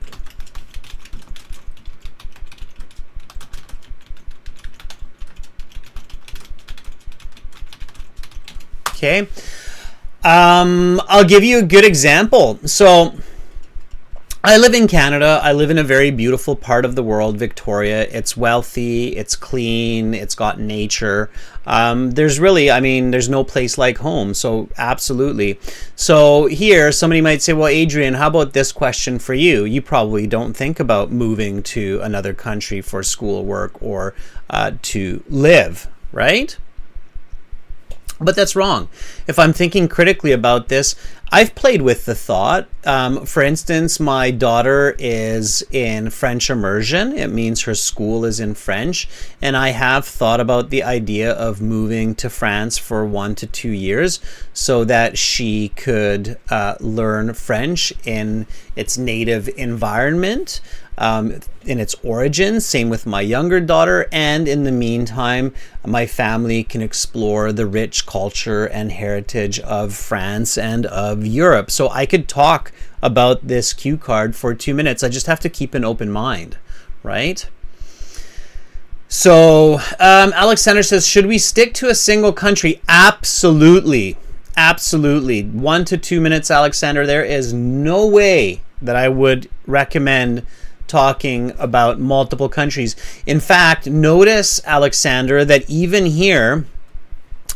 Okay, I'll give you a good example. So I live in Canada. I live in a very beautiful part of the world, Victoria. It's wealthy, it's clean, it's got nature. There's really, there's no place like home. So absolutely. So here, somebody might say, well, Adrian, how about this question for you? You probably don't think about moving to another country for school, work, or to live, right? But that's wrong. If I'm thinking critically about this, I've played with the thought. For instance, my daughter is in French immersion. It means her school is in French. And I have thought about the idea of moving to France for 1 to 2 years so that she could learn French in its native environment. In its origins, same with my younger daughter, and in the meantime, my family can explore the rich culture and heritage of France and of Europe. So I could talk about this cue card for 2 minutes. I just have to keep an open mind, right? So Alexander says, should we stick to a single country? Absolutely. Absolutely. 1 to 2 minutes, Alexander. There is no way that I would recommend talking about multiple countries. In fact, notice, Alexander, that even here,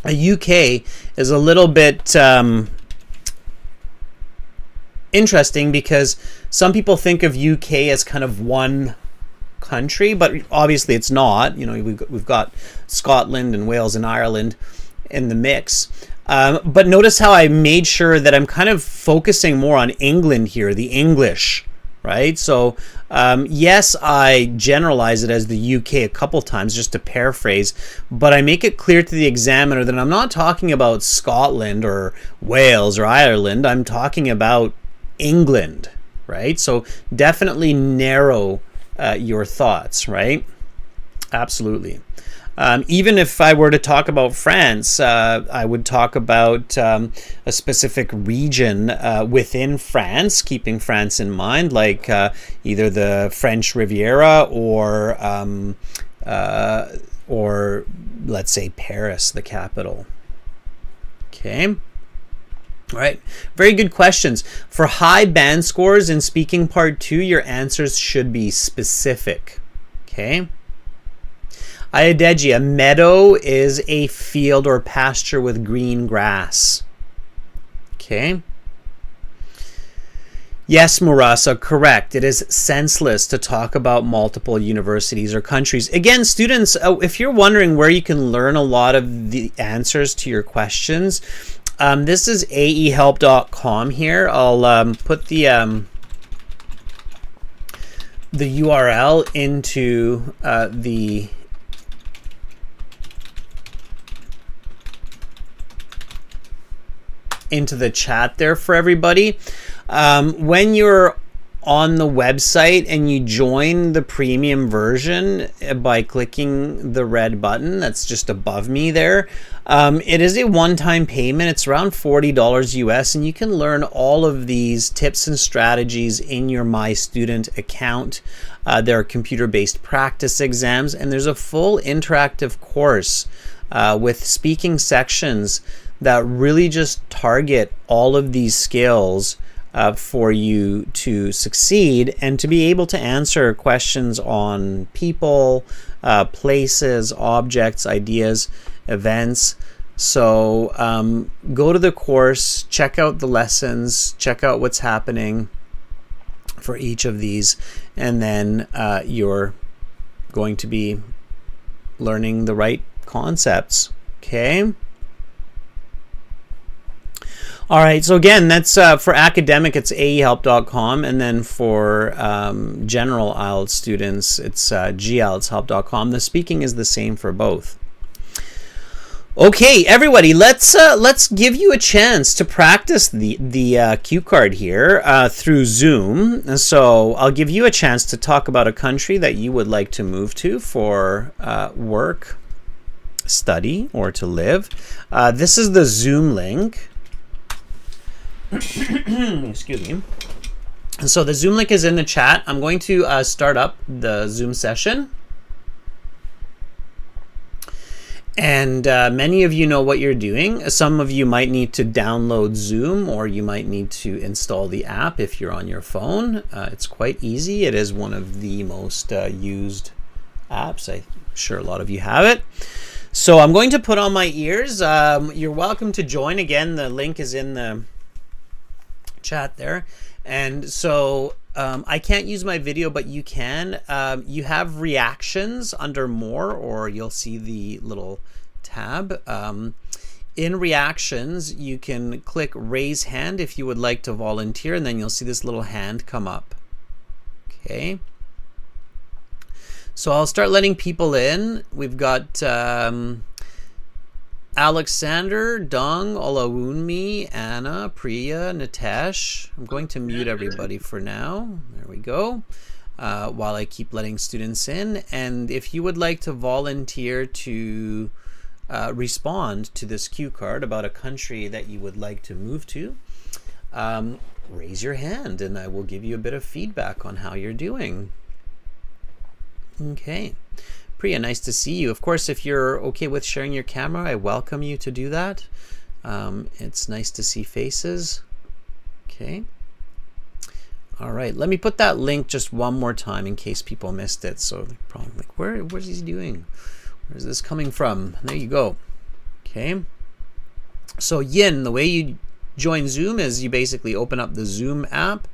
a UK is a little bit interesting because some people think of UK as kind of one country, but obviously it's not. You know, we've got Scotland and Wales and Ireland in the mix. But notice how I made sure that I'm kind of focusing more on England here, the English, right? So yes, I generalize it as the UK a couple times just to paraphrase, but I make it clear to the examiner that I'm not talking about Scotland or Wales or Ireland. I'm talking about England, right? So definitely narrow your thoughts, right? Absolutely. Even if I were to talk about France, I would talk about a specific region within France, keeping France in mind, like either the French Riviera or let's say Paris, the capital. Okay. All right. Very good questions. For high band scores in speaking part 2, your answers should be specific. Okay. Iadeji, a meadow is a field or pasture with green grass. Okay. Yes, Murasa, correct. It is senseless to talk about multiple universities or countries. Again, students, if you're wondering where you can learn a lot of the answers to your questions, this is aehelp.com here. I'll put the URL into the chat there for everybody. When you're on the website and you join the premium version by clicking the red button that's just above me there, it is a one-time payment. It's around $40 US, and you can learn all of these tips and strategies in your My Student account. There are computer-based practice exams, and there's a full interactive course with speaking sections that really just target all of these skills for you to succeed and to be able to answer questions on people, places, objects, ideas, events. So go to the course, check out the lessons, check out what's happening for each of these, and then you're going to be learning the right concepts. Okay. All right, so again, that's for academic, it's aehelp.com, and then for general IELTS students, it's gieltshelp.com. The speaking is the same for both. Okay, everybody, let's give you a chance to practice the cue card here through Zoom. And so I'll give you a chance to talk about a country that you would like to move to for work, study, or to live. This is the Zoom link. Excuse me. And so the Zoom link is in the chat. I'm going to start up the Zoom session. And many of you know what you're doing. Some of you might need to download Zoom, or you might need to install the app if you're on your phone. It's quite easy. It is one of the most used apps. I'm sure a lot of you have it. So I'm going to put on my ears. You're welcome to join. Again, the link is in the chat there. And so I can't use my video, but you can. You have reactions under more, or you'll see the little tab. In reactions, you can click raise hand if you would like to volunteer, and then you'll see this little hand come up. Okay. So I'll start letting people in. We've got Alexander, Dung, Olawunmi, Anna, Priya, Nitesh. I'm going to mute everybody for now. There we go. While I keep letting students in. And if you would like to volunteer to respond to this cue card about a country that you would like to move to, raise your hand and I will give you a bit of feedback on how you're doing. Okay. Priya, nice to see you. Of course, if you're okay with sharing your camera, I welcome you to do that. It's nice to see faces. Okay. All right, let me put that link just one more time in case people missed it. So they're probably like, where's he doing? Where's this coming from? There you go. Okay. So Yin, the way you join Zoom is you basically open up the Zoom app,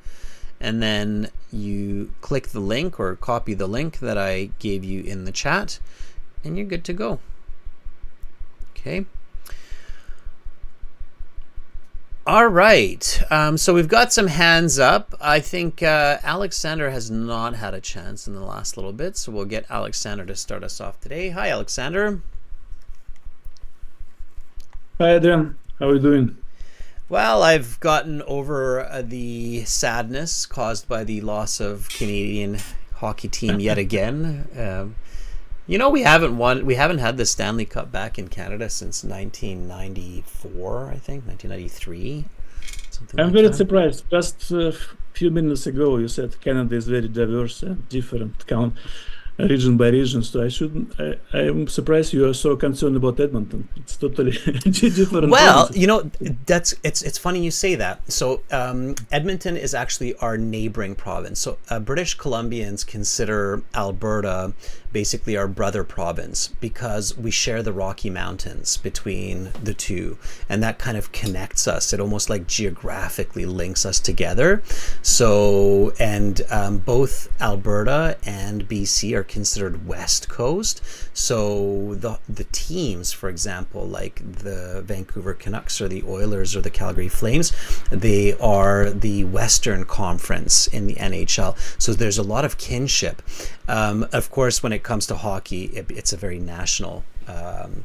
and then you click the link or copy the link that I gave you in the chat, and you're good to go. Okay. All right. So we've got some hands up. I think Alexander has not had a chance in the last little bit, so we'll get Alexander to start us off today. Hi, Alexander. Hi, Adrian. How are you doing? Well, I've gotten over the sadness caused by the loss of Canadian hockey team yet again. You know, we haven't had the Stanley Cup back in Canada since 1994, I think, 1993. I'm very surprised. Just a few minutes ago, you said Canada is very diverse and different region by region. So I shouldn't. I am surprised you are so concerned about Edmonton. It's totally different. Well, provinces. you know, it's funny you say that. So Edmonton is actually our neighboring province. So British Columbians consider Alberta basically our brother province because we share the Rocky Mountains between the two, and that kind of connects us. It almost like geographically links us together. So, and both Alberta and BC are considered West Coast. So the teams, for example, like the Vancouver Canucks or the Oilers or the Calgary Flames, they are the Western Conference in the NHL. So there's a lot of kinship. Of course, when it comes to hockey, it's a very national kind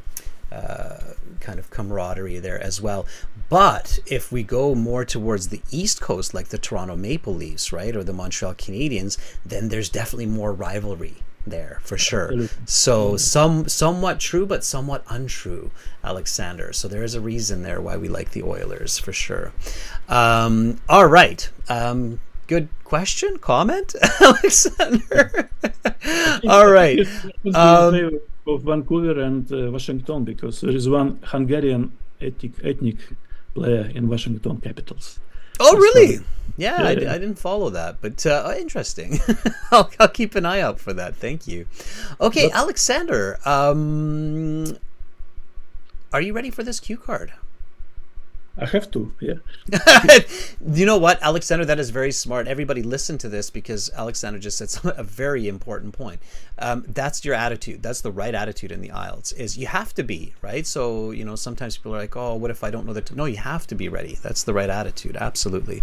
of camaraderie there as well. But if we go more towards the East Coast, like the Toronto Maple Leafs, right, or the Montreal Canadiens, then there's definitely more rivalry there for sure. So somewhat true, but somewhat untrue, Alexander. So there is a reason there why we like the Oilers for sure. All right. Good question, comment, Alexander. All right. Of Vancouver and Washington, because there is one Hungarian ethnic player in Washington Capitals. Oh, really? Yeah, I didn't follow that, but interesting. I'll keep an eye out for that. Thank you. Okay, Alexander, are you ready for this cue card? I have to, yeah. You know what, Alexander, that is very smart. Everybody listen to this because Alexander just said a very important point. That's your attitude. That's the right attitude in the IELTS, is you have to be, right? So, you know, sometimes people are like, oh, what if I don't know that? No, you have to be ready. That's the right attitude. Absolutely.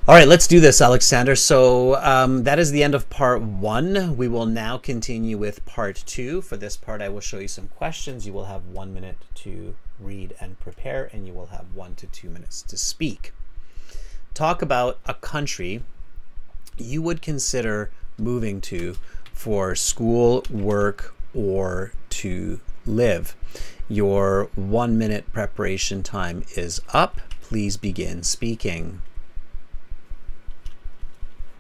All right, let's do this, Alexander. So that is the end of part 1. We will now continue with part 2. For this part, I will show you some questions. You will have 1 minute to read and prepare, and you will have 1 to 2 minutes to speak. Talk about a country you would consider moving to for school, work, or to live. Your 1 minute preparation time is up. Please begin speaking.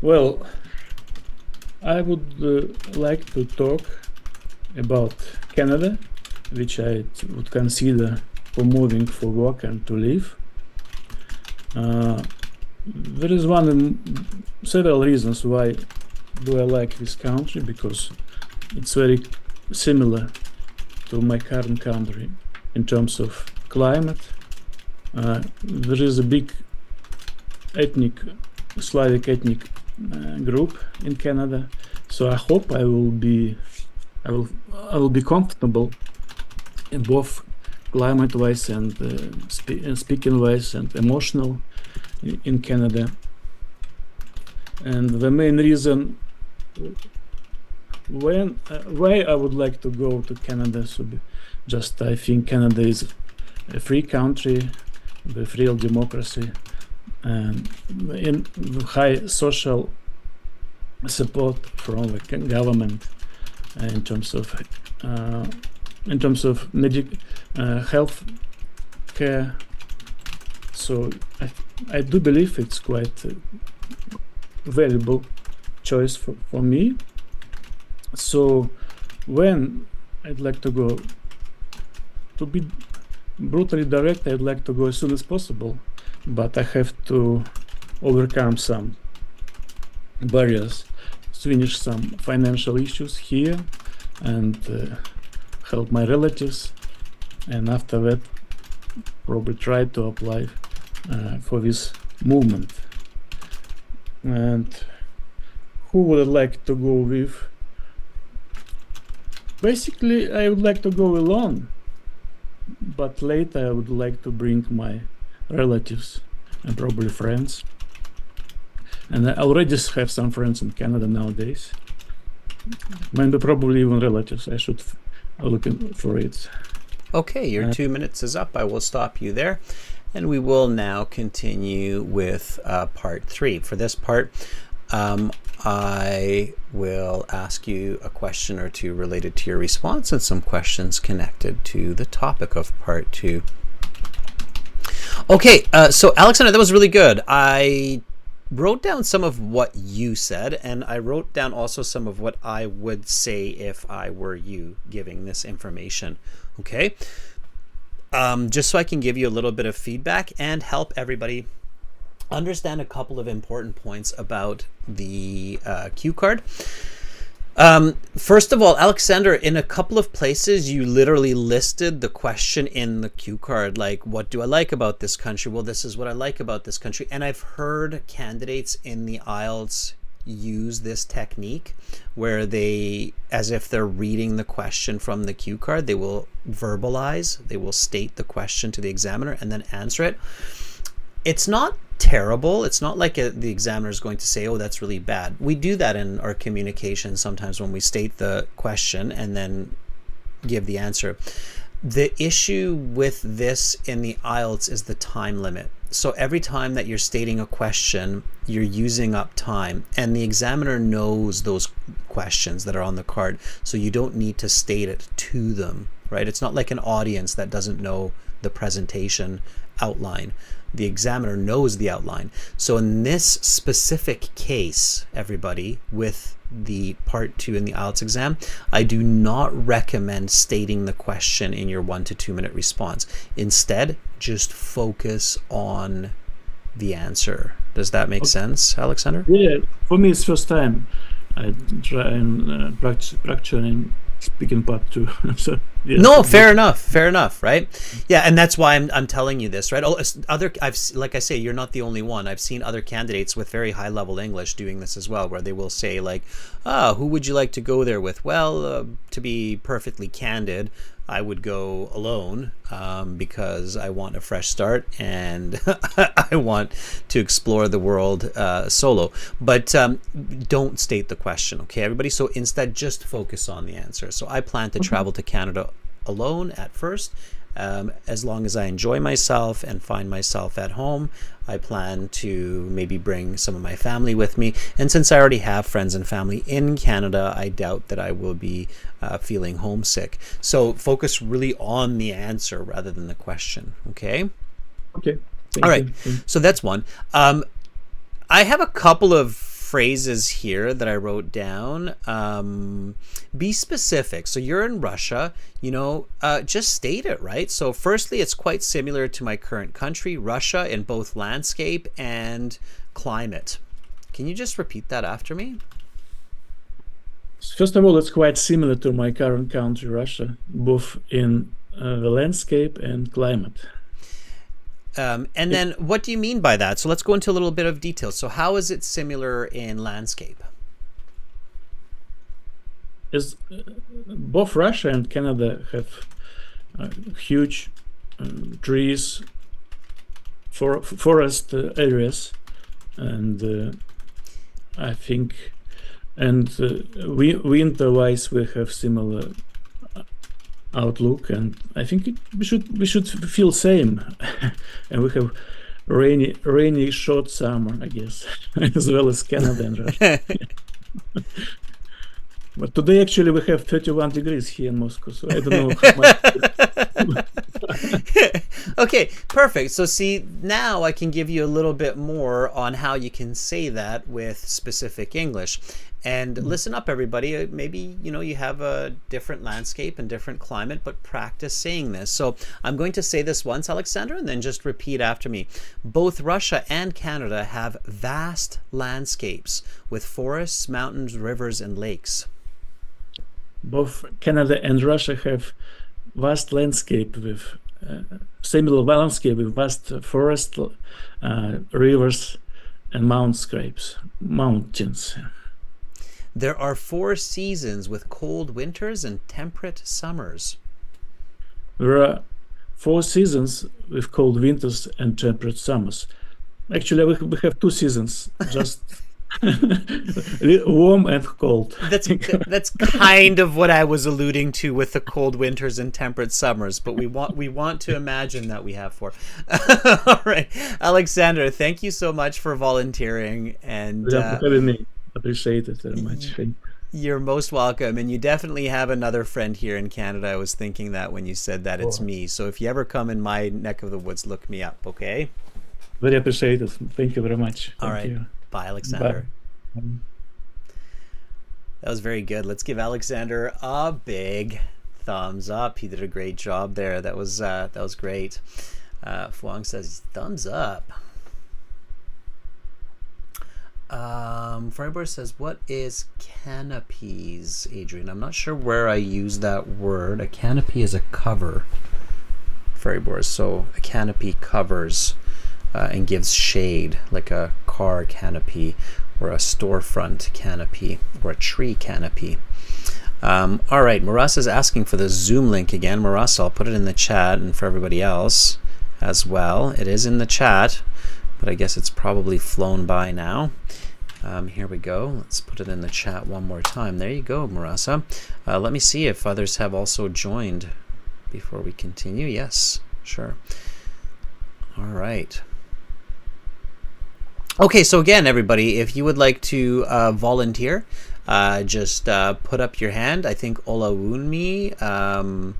Well, I would like to talk about Canada, which I would consider for moving for work and to live. There is several reasons why do I like this country, because it's very similar to my current country in terms of climate. There is a big Slavic ethnic group in Canada, so I hope I will be comfortable in both climate-wise and speaking-wise and emotional in Canada. And the main reason why I would like to go to Canada, so I think Canada is a free country with real democracy and in high social support from the government in terms of health care. So I do believe it's quite a valuable choice for me. So when I'd like to go, to be brutally direct, I'd like to go as soon as possible, but I have to overcome some barriers, finish some financial issues here, and help my relatives, and after that probably try to apply for this movement. And who would I like to go with? Basically, I would like to go alone, but later I would like to bring my relatives and probably friends. And I already have some friends in Canada nowadays. Maybe probably even relatives. I should look for it. Okay, your 2 minutes is up. I will stop you there. And we will now continue with part 3. For this part, I will ask you a question or two related to your response and some questions connected to the topic of part 2. Okay, so Alexander, that was really good. I wrote down some of what you said, and I wrote down also some of what I would say if I were you giving this information. Okay. Just so I can give you a little bit of feedback and help everybody understand a couple of important points about the cue card. First of all, Alexander, in a couple of places, you literally listed the question in the cue card, like, what do I like about this country? Well, this is what I like about this country. And I've heard candidates in the IELTS use this technique where they, as if they're reading the question from the cue card, they will verbalize, they will state the question to the examiner and then answer it. It's not terrible. It's not like the examiner is going to say, oh, that's really bad. We do that in our communication sometimes when we state the question and then give the answer. The issue with this in the IELTS is the time limit. So every time that you're stating a question, you're using up time, and the examiner knows those questions that are on the card, so you don't need to state it to them, right? It's not like an audience that doesn't know the presentation outline. The examiner knows the outline. So in this specific case, everybody, with the part 2 in the IELTS exam, I do not recommend stating the question in your 1 to 2 minute response. Instead, just focus on the answer. Does that make sense, Alexander? Yeah, for me it's first time I try and practicing speaking part 2. So, yeah. No, fair enough, right? Yeah, and that's why I'm telling you this, right? Like I say, you're not the only one. I've seen other candidates with very high level English doing this as well, where they will say like, who would you like to go there with? Well, to be perfectly candid, I would go alone because I want a fresh start and I want to explore the world solo. But don't state the question, okay, everybody? So instead, just focus on the answer. So I plan to travel to Canada alone at first. As long as I enjoy myself and find myself at home, I plan to maybe bring some of my family with me. And since I already have friends and family in Canada, I doubt that I will be feeling homesick. So focus really on the answer rather than the question. Okay? Okay. All right. So that's one. I have a couple of phrases here that I wrote down. Be specific. So you're in Russia, just state it, right? So firstly, it's quite similar to my current country, Russia, in both landscape and climate. Can you just repeat that after me? First of all, it's quite similar to my current country, Russia, both in the landscape and climate. And then what do you mean by that? So let's go into a little bit of detail. So how is it similar in landscape? Both Russia and Canada have huge trees, forest areas, and I think, and winter-wise we have similar outlook, and I think we should feel same. And we have rainy short summer, I guess, as well as Canada and Russia. But today actually we have 31 degrees here in Moscow, so I don't know how much. Okay, perfect. So see, now I can give you a little bit more on how you can say that with specific English. And listen up, everybody. Maybe, you have a different landscape and different climate, but practice saying this. So I'm going to say this once, Alexander, and then just repeat after me. Both Russia and Canada have vast landscapes with forests, mountains, rivers, and lakes. Both Canada and Russia have vast landscape with similar landscape with vast forest, rivers, and mountains. There are 4 seasons with cold winters and temperate summers. There are 4 seasons with cold winters and temperate summers. Actually, we have 2 seasons, just warm and cold. That's kind of what I was alluding to with the cold winters and temperate summers, but we want to imagine that we have 4. All right, Alexander, thank you so much for volunteering and for having me. Appreciate it very much. You're most welcome, and you definitely have another friend here in Canada. I was thinking that when you said that. It's me. So if you ever come in my neck of the woods, look me up, okay? Very appreciated. Thank you very much. All right. Bye, Bye. Alexander. That was very good. Let's give Alexander a big thumbs up. He did a great job there. That was great. Fuang says thumbs up. Freiburg says, what is canopies, Adrian? I'm not sure where I use that word. A canopy is a cover, Freiburg. So a canopy covers and gives shade, like a car canopy or a storefront canopy or a tree canopy. All right, Maras is asking for the Zoom link again. Maras, I'll put it in the chat and for everybody else as well. It is in the chat, but I guess it's probably flown by now. Here we go. Let's put it in the chat one more time. There you go, Marasa. Let me see if others have also joined before we continue. Yes, sure. All right. Okay, so again, everybody, if you would like to volunteer, just put up your hand. I think Olawunmi.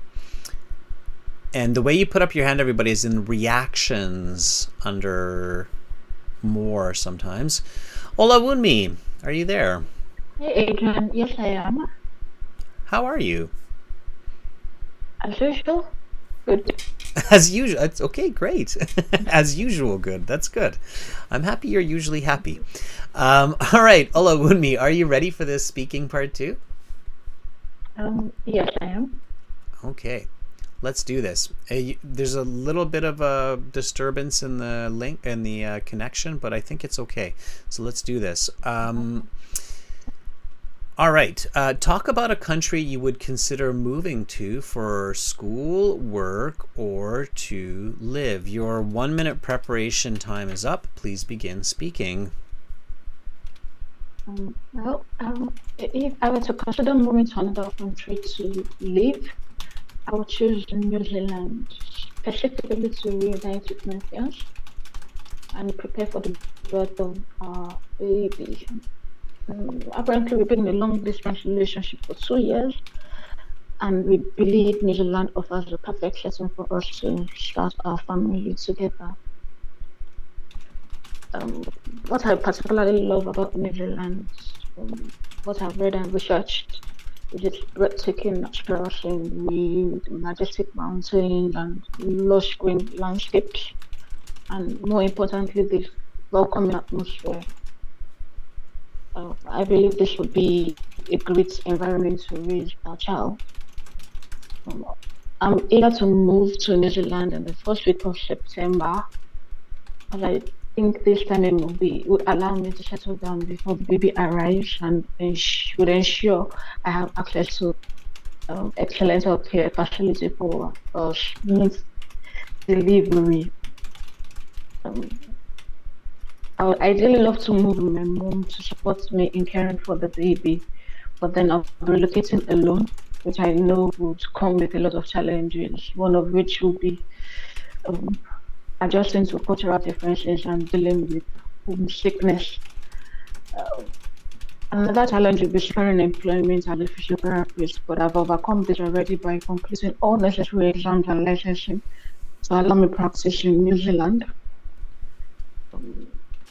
And the way you put up your hand, everybody, is in reactions under more sometimes. Olawunmi, are you there? Hey Adrian, yes I am. How are you? As usual, good. As usual. It's okay, great. As usual, good. That's good. I'm happy you're usually happy. All right, Olawunmi, are you ready for this speaking part 2? Yes I am. Okay. Let's do this. There's a little bit of a disturbance in the link and the connection, but I think it's okay. So let's do this. All right. Talk about a country you would consider moving to for school, work, or to live. Your 1 minute preparation time is up. Please begin speaking. If I were to consider moving to another country to live, I would choose New Zealand, specifically to reunite with my fiance and prepare for the birth of our baby. Apparently, we've been in a long-distance relationship for 2 years, and we believe New Zealand offers a perfect setting for us to start our family together. What I particularly love about New Zealand, what I've read and researched, its breathtaking natural scenery, majestic mountains and lush green landscapes, and more importantly, the welcoming atmosphere. I believe this would be a great environment to raise our child. I'm eager to move to New Zealand in the first week of September, as I think this time it would allow me to settle down before the baby arrives and would ensure I have access to excellent healthcare facility for smooth delivery. I would ideally love to move with my mom to support me in caring for the baby, but then I'll be relocating alone, which I know would come with a lot of challenges, one of which will be adjusting to cultural differences and dealing with homesickness. Another challenge will be securing employment as a physiotherapist, but I've overcome this already by completing all necessary exams and licensing to allow me practice in New Zealand.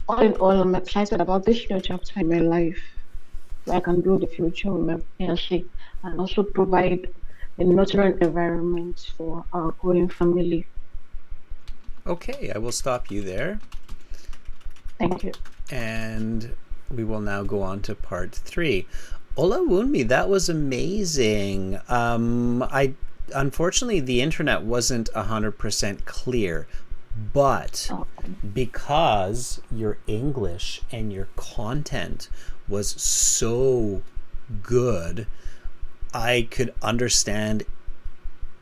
All in all, I'm excited about this new chapter in my life, where I can build the future with my fiancé and also provide a nurturing environment for our growing family. Okay, I will stop you there. Thank you. And we will now go on to part 3. Olawunmi, that was amazing. Unfortunately, the internet wasn't 100% clear, but because your English and your content was so good, I could understand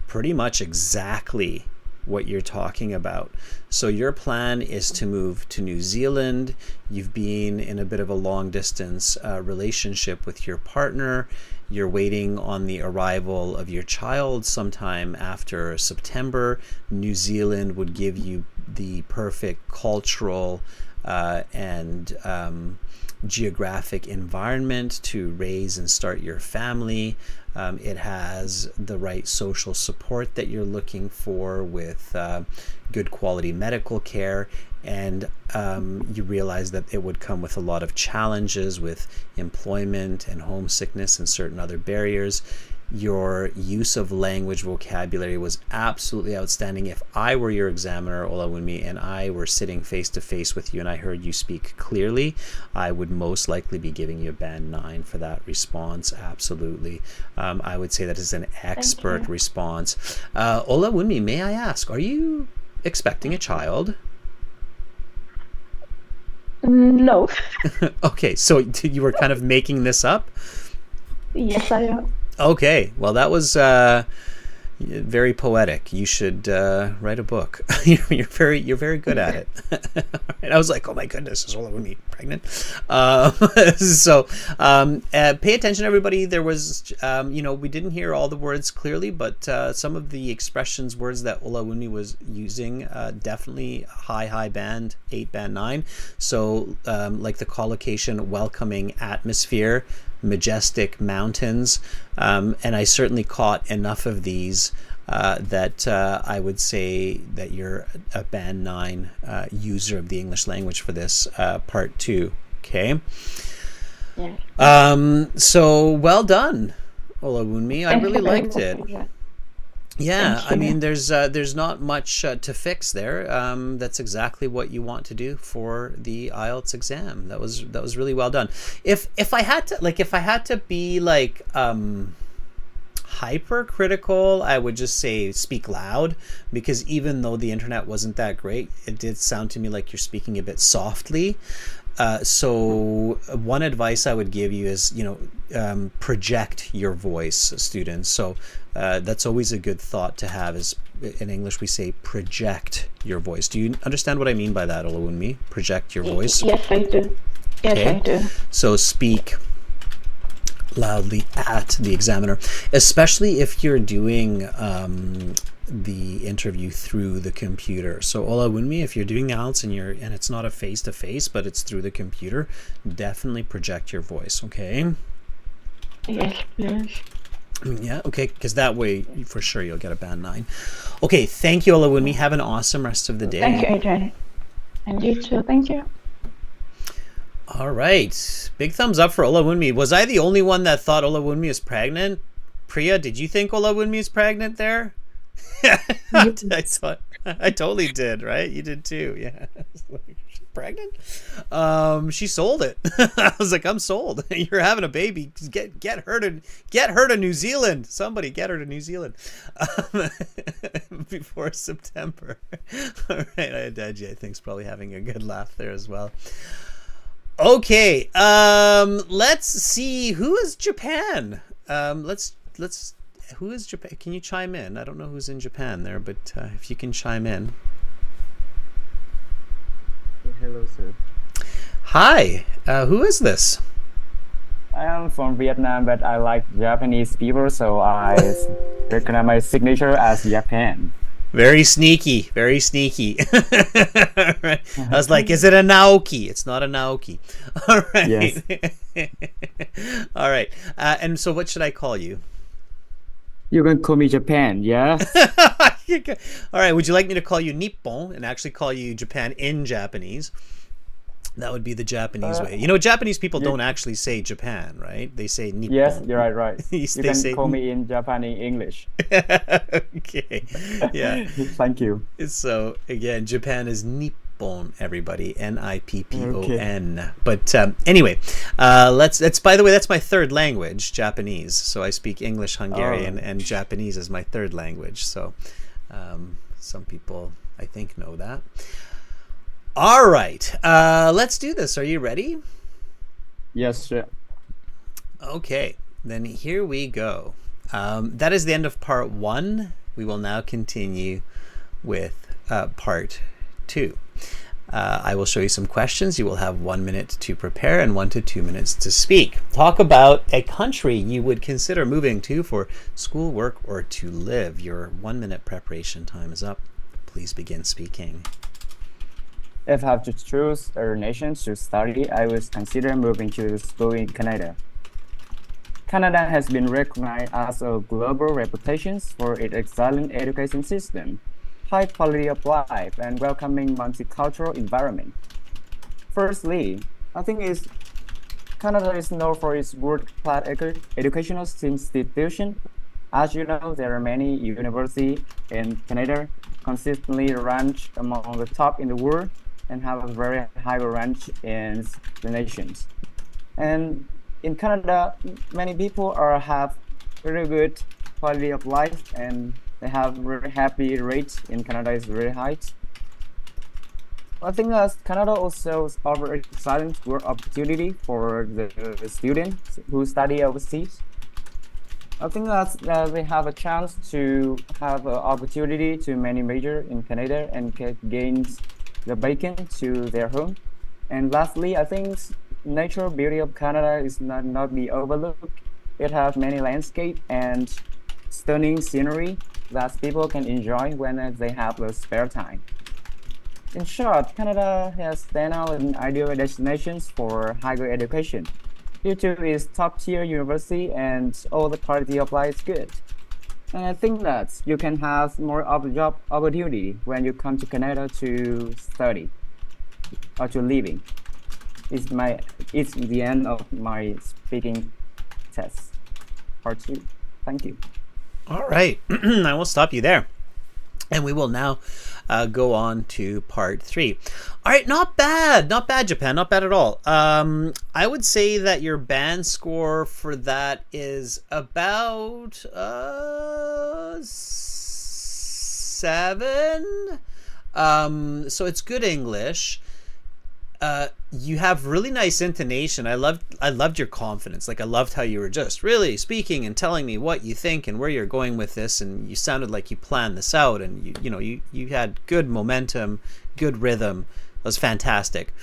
pretty much exactly what you're talking about. So your plan is to move to New Zealand. You've been in a bit of a long distance relationship with your partner. You're waiting on the arrival of your child sometime after September. New Zealand would give you the perfect cultural and geographic environment to raise and start your family. It has the right social support that you're looking for with good quality medical care, and you realized that it would come with a lot of challenges with employment and homesickness and certain other barriers. Your use of language vocabulary was absolutely outstanding. If I were your examiner, Olawunmi, and I were sitting face to face with you and I heard you speak clearly, I would most likely be giving you a band 9 for that response. Absolutely. I would say that is an expert response. Olawunmi, may I ask, are you expecting a child? No. Okay, so you were kind of making this up? Yes, I am. Okay, well, that was very poetic. You should write a book. You're very good at it. And I was like, oh my goodness, is Olawunmi pregnant? So pay attention, everybody. There was, we didn't hear all the words clearly, but some of the expressions, words that Olawunmi was using, definitely high band, 8 band 9. So like the collocation, welcoming atmosphere, majestic mountains, and I certainly caught enough of these that I would say that you're a band 9 user of the English language for this part 2. Okay. Yeah. So well done, Olawunmi. I really liked it. Yeah, I mean, there's not much to fix there. That's exactly what you want to do for the IELTS exam. That was really well done. If I had to be like hypercritical, I would just say speak loud, because even though the internet wasn't that great, it did sound to me like you're speaking a bit softly. So one advice I would give you is, project your voice, students. So that's always a good thought to have. Is in English we say project your voice. Do you understand what I mean by that, Olawunmi? Project your voice? Yes, I do. Yes, okay. I do. So speak loudly at the examiner, especially if you're doing the interview through the computer. So Olawunmi, if you're doing IELTS and it's not a face-to-face, but it's through the computer, definitely project your voice, okay? Yes, please. Yeah, okay, because that way, for sure, you'll get a band 9. Okay, thank you, Olawunmi. Have an awesome rest of the day. Thank you, Adrian. And you too, thank you. All right, big thumbs up for Olawunmi. Was I the only one that thought Olawunmi is pregnant? Priya, did you think Olawunmi is pregnant there? I totally did, right? You did too, yeah. She's pregnant? She sold it. I was like, I'm sold. You're having a baby. Get her to New Zealand. Somebody get her to New Zealand before September. All right, Adaji, I think, is probably having a good laugh there as well. Okay, let's see, who is Japan? Who is Japan? Can you chime in? I don't know who's in Japan there, but if you can chime in. Hello, sir. Hi, who is this? I am from Vietnam, but I like Japanese people, so I recognize my signature as Japan. Very sneaky, very sneaky. Right. I was like, is it a Naoki? It's not a Naoki. All right. Yes. All right. And so what should I call you? You can call me Japan, yeah? All right. Would you like me to call you Nippon and actually call you Japan in Japanese? That would be the Japanese way. Japanese people don't actually say Japan, right? They say Nippon. Yes, you're right. You can say, call me in Japanese English. Okay. Yeah. Thank you. So again, Japan is Nippon, everybody. Nippon. Okay. But anyway, by the way, that's my third language, Japanese. So I speak English, Hungarian, and Japanese as my third language. So some people, I think, know that. All right, let's do this. Are you ready? Yes, sir. Okay, then here we go. That is the end of part 1. We will now continue with part 2. I will show you some questions. You will have 1 minute to prepare and 1 to 2 minutes to speak. Talk about a country you would consider moving to for school, work, or to live. Your 1 minute preparation time is up. Please begin speaking. If I have to choose a nation to study, I would consider moving to school in Canada. Canada has been recognized as a global reputation for its excellent education system. high quality of life and welcoming multicultural environment. Firstly, I think Canada is known for its world-class educational institution. As you know, there are many universities in Canada consistently ranked among the top in the world and have a very high rank in the nations. And in Canada, many people have very good quality of life and they have very happy rate in Canada is very high. I think that Canada also offers excellent work opportunity for the students who study overseas. I think that they have a chance to have an opportunity to many major in Canada and gain the bacon to their home. And lastly, I think natural beauty of Canada is not be overlooked. It has many landscape and stunning scenery that people can enjoy when they have the spare time. In short, Canada has stand out in ideal destinations for higher education due to its top-tier university and all the quality of life is good. And I think that you can have more of job opportunity when you come to Canada to study or to living. It's the end of my speaking test. Part 2. Thank you. All right. I will stop you there. And we will now go on to part 3. All right, not bad, Japan, not bad at all. I would say that your band score for that is about 7. So it's good English. You have really nice intonation. I loved your confidence. Like I loved how you were just really speaking and telling me what you think and where you're going with this, and you sounded like you planned this out, and you had good momentum, good rhythm. It was fantastic.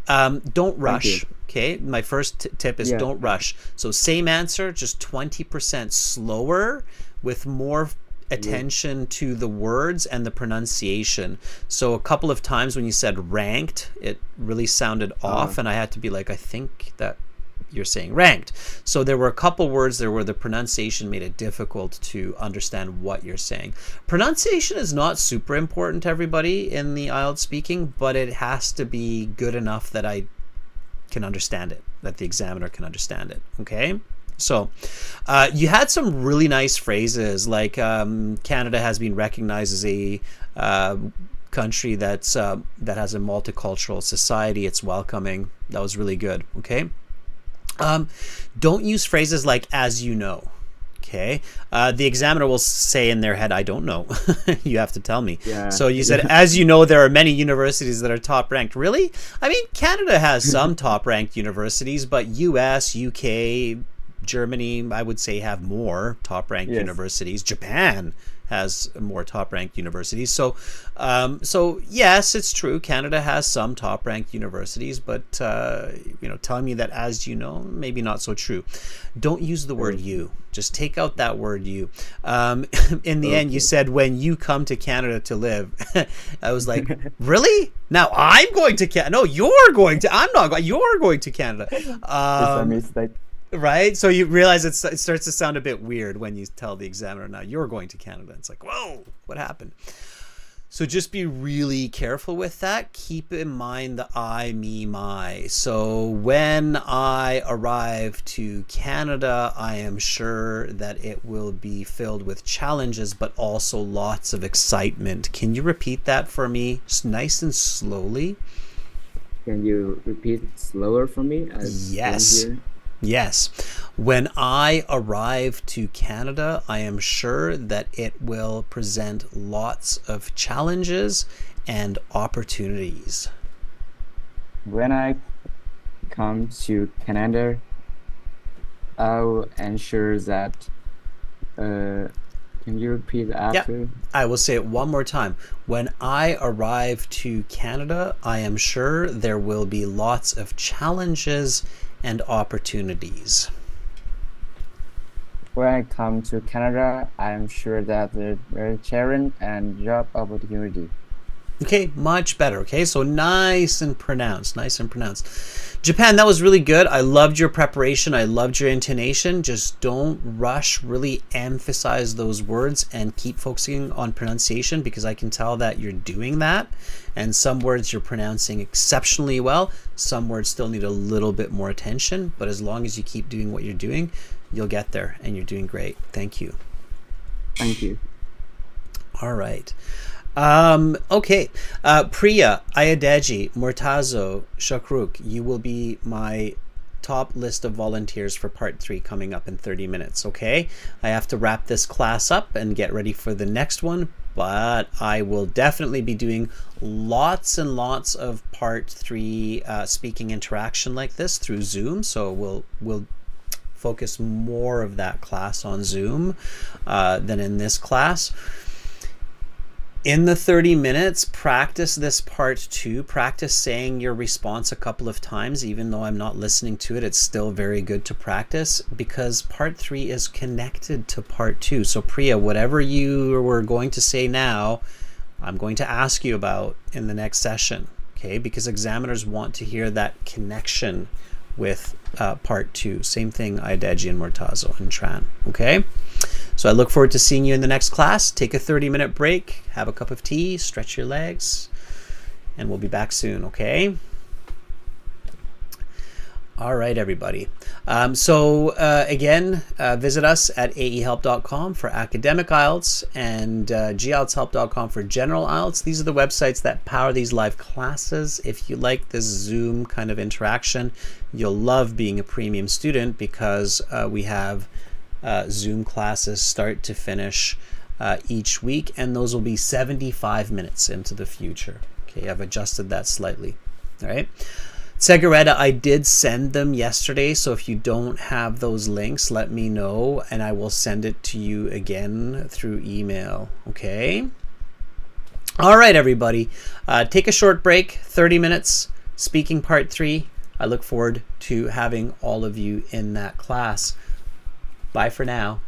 Don't rush. Okay, my first tip is don't rush. So same answer, just 20% slower with more attention to the words and the pronunciation. So a couple of times when you said ranked, it really sounded off, and I had to be like, I think that you're saying ranked. So there were a couple words there where the pronunciation made it difficult to understand what you're saying. Pronunciation is not super important to everybody in the IELTS speaking, but it has to be good enough that I can understand it, that the examiner can understand it. Okay. So you had some really nice phrases like Canada has been recognized as a country that has a multicultural society. It's welcoming. That was really good. Okay. Don't use phrases like "as you know." Okay. The examiner will say in their head, "I don't know." You have to tell me. Yeah. So you said, "As you know, there are many universities that are top ranked." Really? I mean, Canada has some top ranked universities, but US, UK, Germany, I would say, have more top-ranked universities. Japan has more top-ranked universities. So yes, it's true. Canada has some top-ranked universities, but telling me that "as you know," maybe not so true. Don't use the word "you." Just take out that word "you." In the end, you said when you come to Canada to live. I was like, really? Now I'm going to Canada? No, you're going to. I'm not going. You're going to Canada. It's a mistake. Right? So you realize it starts to sound a bit weird when you tell the examiner, now you're going to Canada. It's like, whoa, what happened? So just be really careful with that. Keep in mind the I, me, my. So when I arrive to Canada, I am sure that it will be filled with challenges, but also lots of excitement. Can you repeat that for me? Just nice and slowly. Can you repeat slower for me? Yes. Yes. When I arrive to Canada, I am sure that it will present lots of challenges and opportunities. When I come to Canada, I'll ensure that. Can you repeat after? Yeah, I will say it one more time. When I arrive to Canada, I am sure there will be lots of challenges and opportunities. When I come to Canada, I am sure that there are challenge and job opportunity. Okay, much better. Okay, so nice and pronounced, nice and pronounced. Japan, that was really good. I loved your preparation. I loved your intonation. Just don't rush. Really emphasize those words and keep focusing on pronunciation, because I can tell that you're doing that. And some words you're pronouncing exceptionally well. Some words still need a little bit more attention. But as long as you keep doing what you're doing, you'll get there, and you're doing great. Thank you. Thank you. All right. Okay. Priya, Ayadeji, Murtazo, Shakruk, you will be my top list of volunteers for part 3 coming up in 30 minutes. Okay. I have to wrap this class up and get ready for the next one, but I will definitely be doing lots and lots of part 3 speaking interaction like this through Zoom. So we'll focus more of that class on Zoom than in this class. In the 30 minutes, practice this part 2. Practice saying your response a couple of times. Even though I'm not listening to it, it's still very good to practice, because part 3 is connected to part 2. So Priya, whatever you were going to say now, I'm going to ask you about in the next session. Okay, because examiners want to hear that connection with part 2. Same thing, Ideji and Murtazo and Tran. Okay, so I look forward to seeing you in the next class. Take a 30-minute break, have a cup of tea, stretch your legs, and we'll be back soon. Okay. All right, everybody. Again, visit us at aehelp.com for academic IELTS and gieltshelp.com for general IELTS. These are the websites that power these live classes. If you like this Zoom kind of interaction, you'll love being a premium student, because we have Zoom classes start to finish each week, and those will be 75 minutes into the future. Okay, I've adjusted that slightly. All right. Segaretta, I did send them yesterday, so if you don't have those links, let me know, and I will send it to you again through email. Okay? All right, everybody. Take a short break, 30 minutes, speaking part 3. I look forward to having all of you in that class. Bye for now.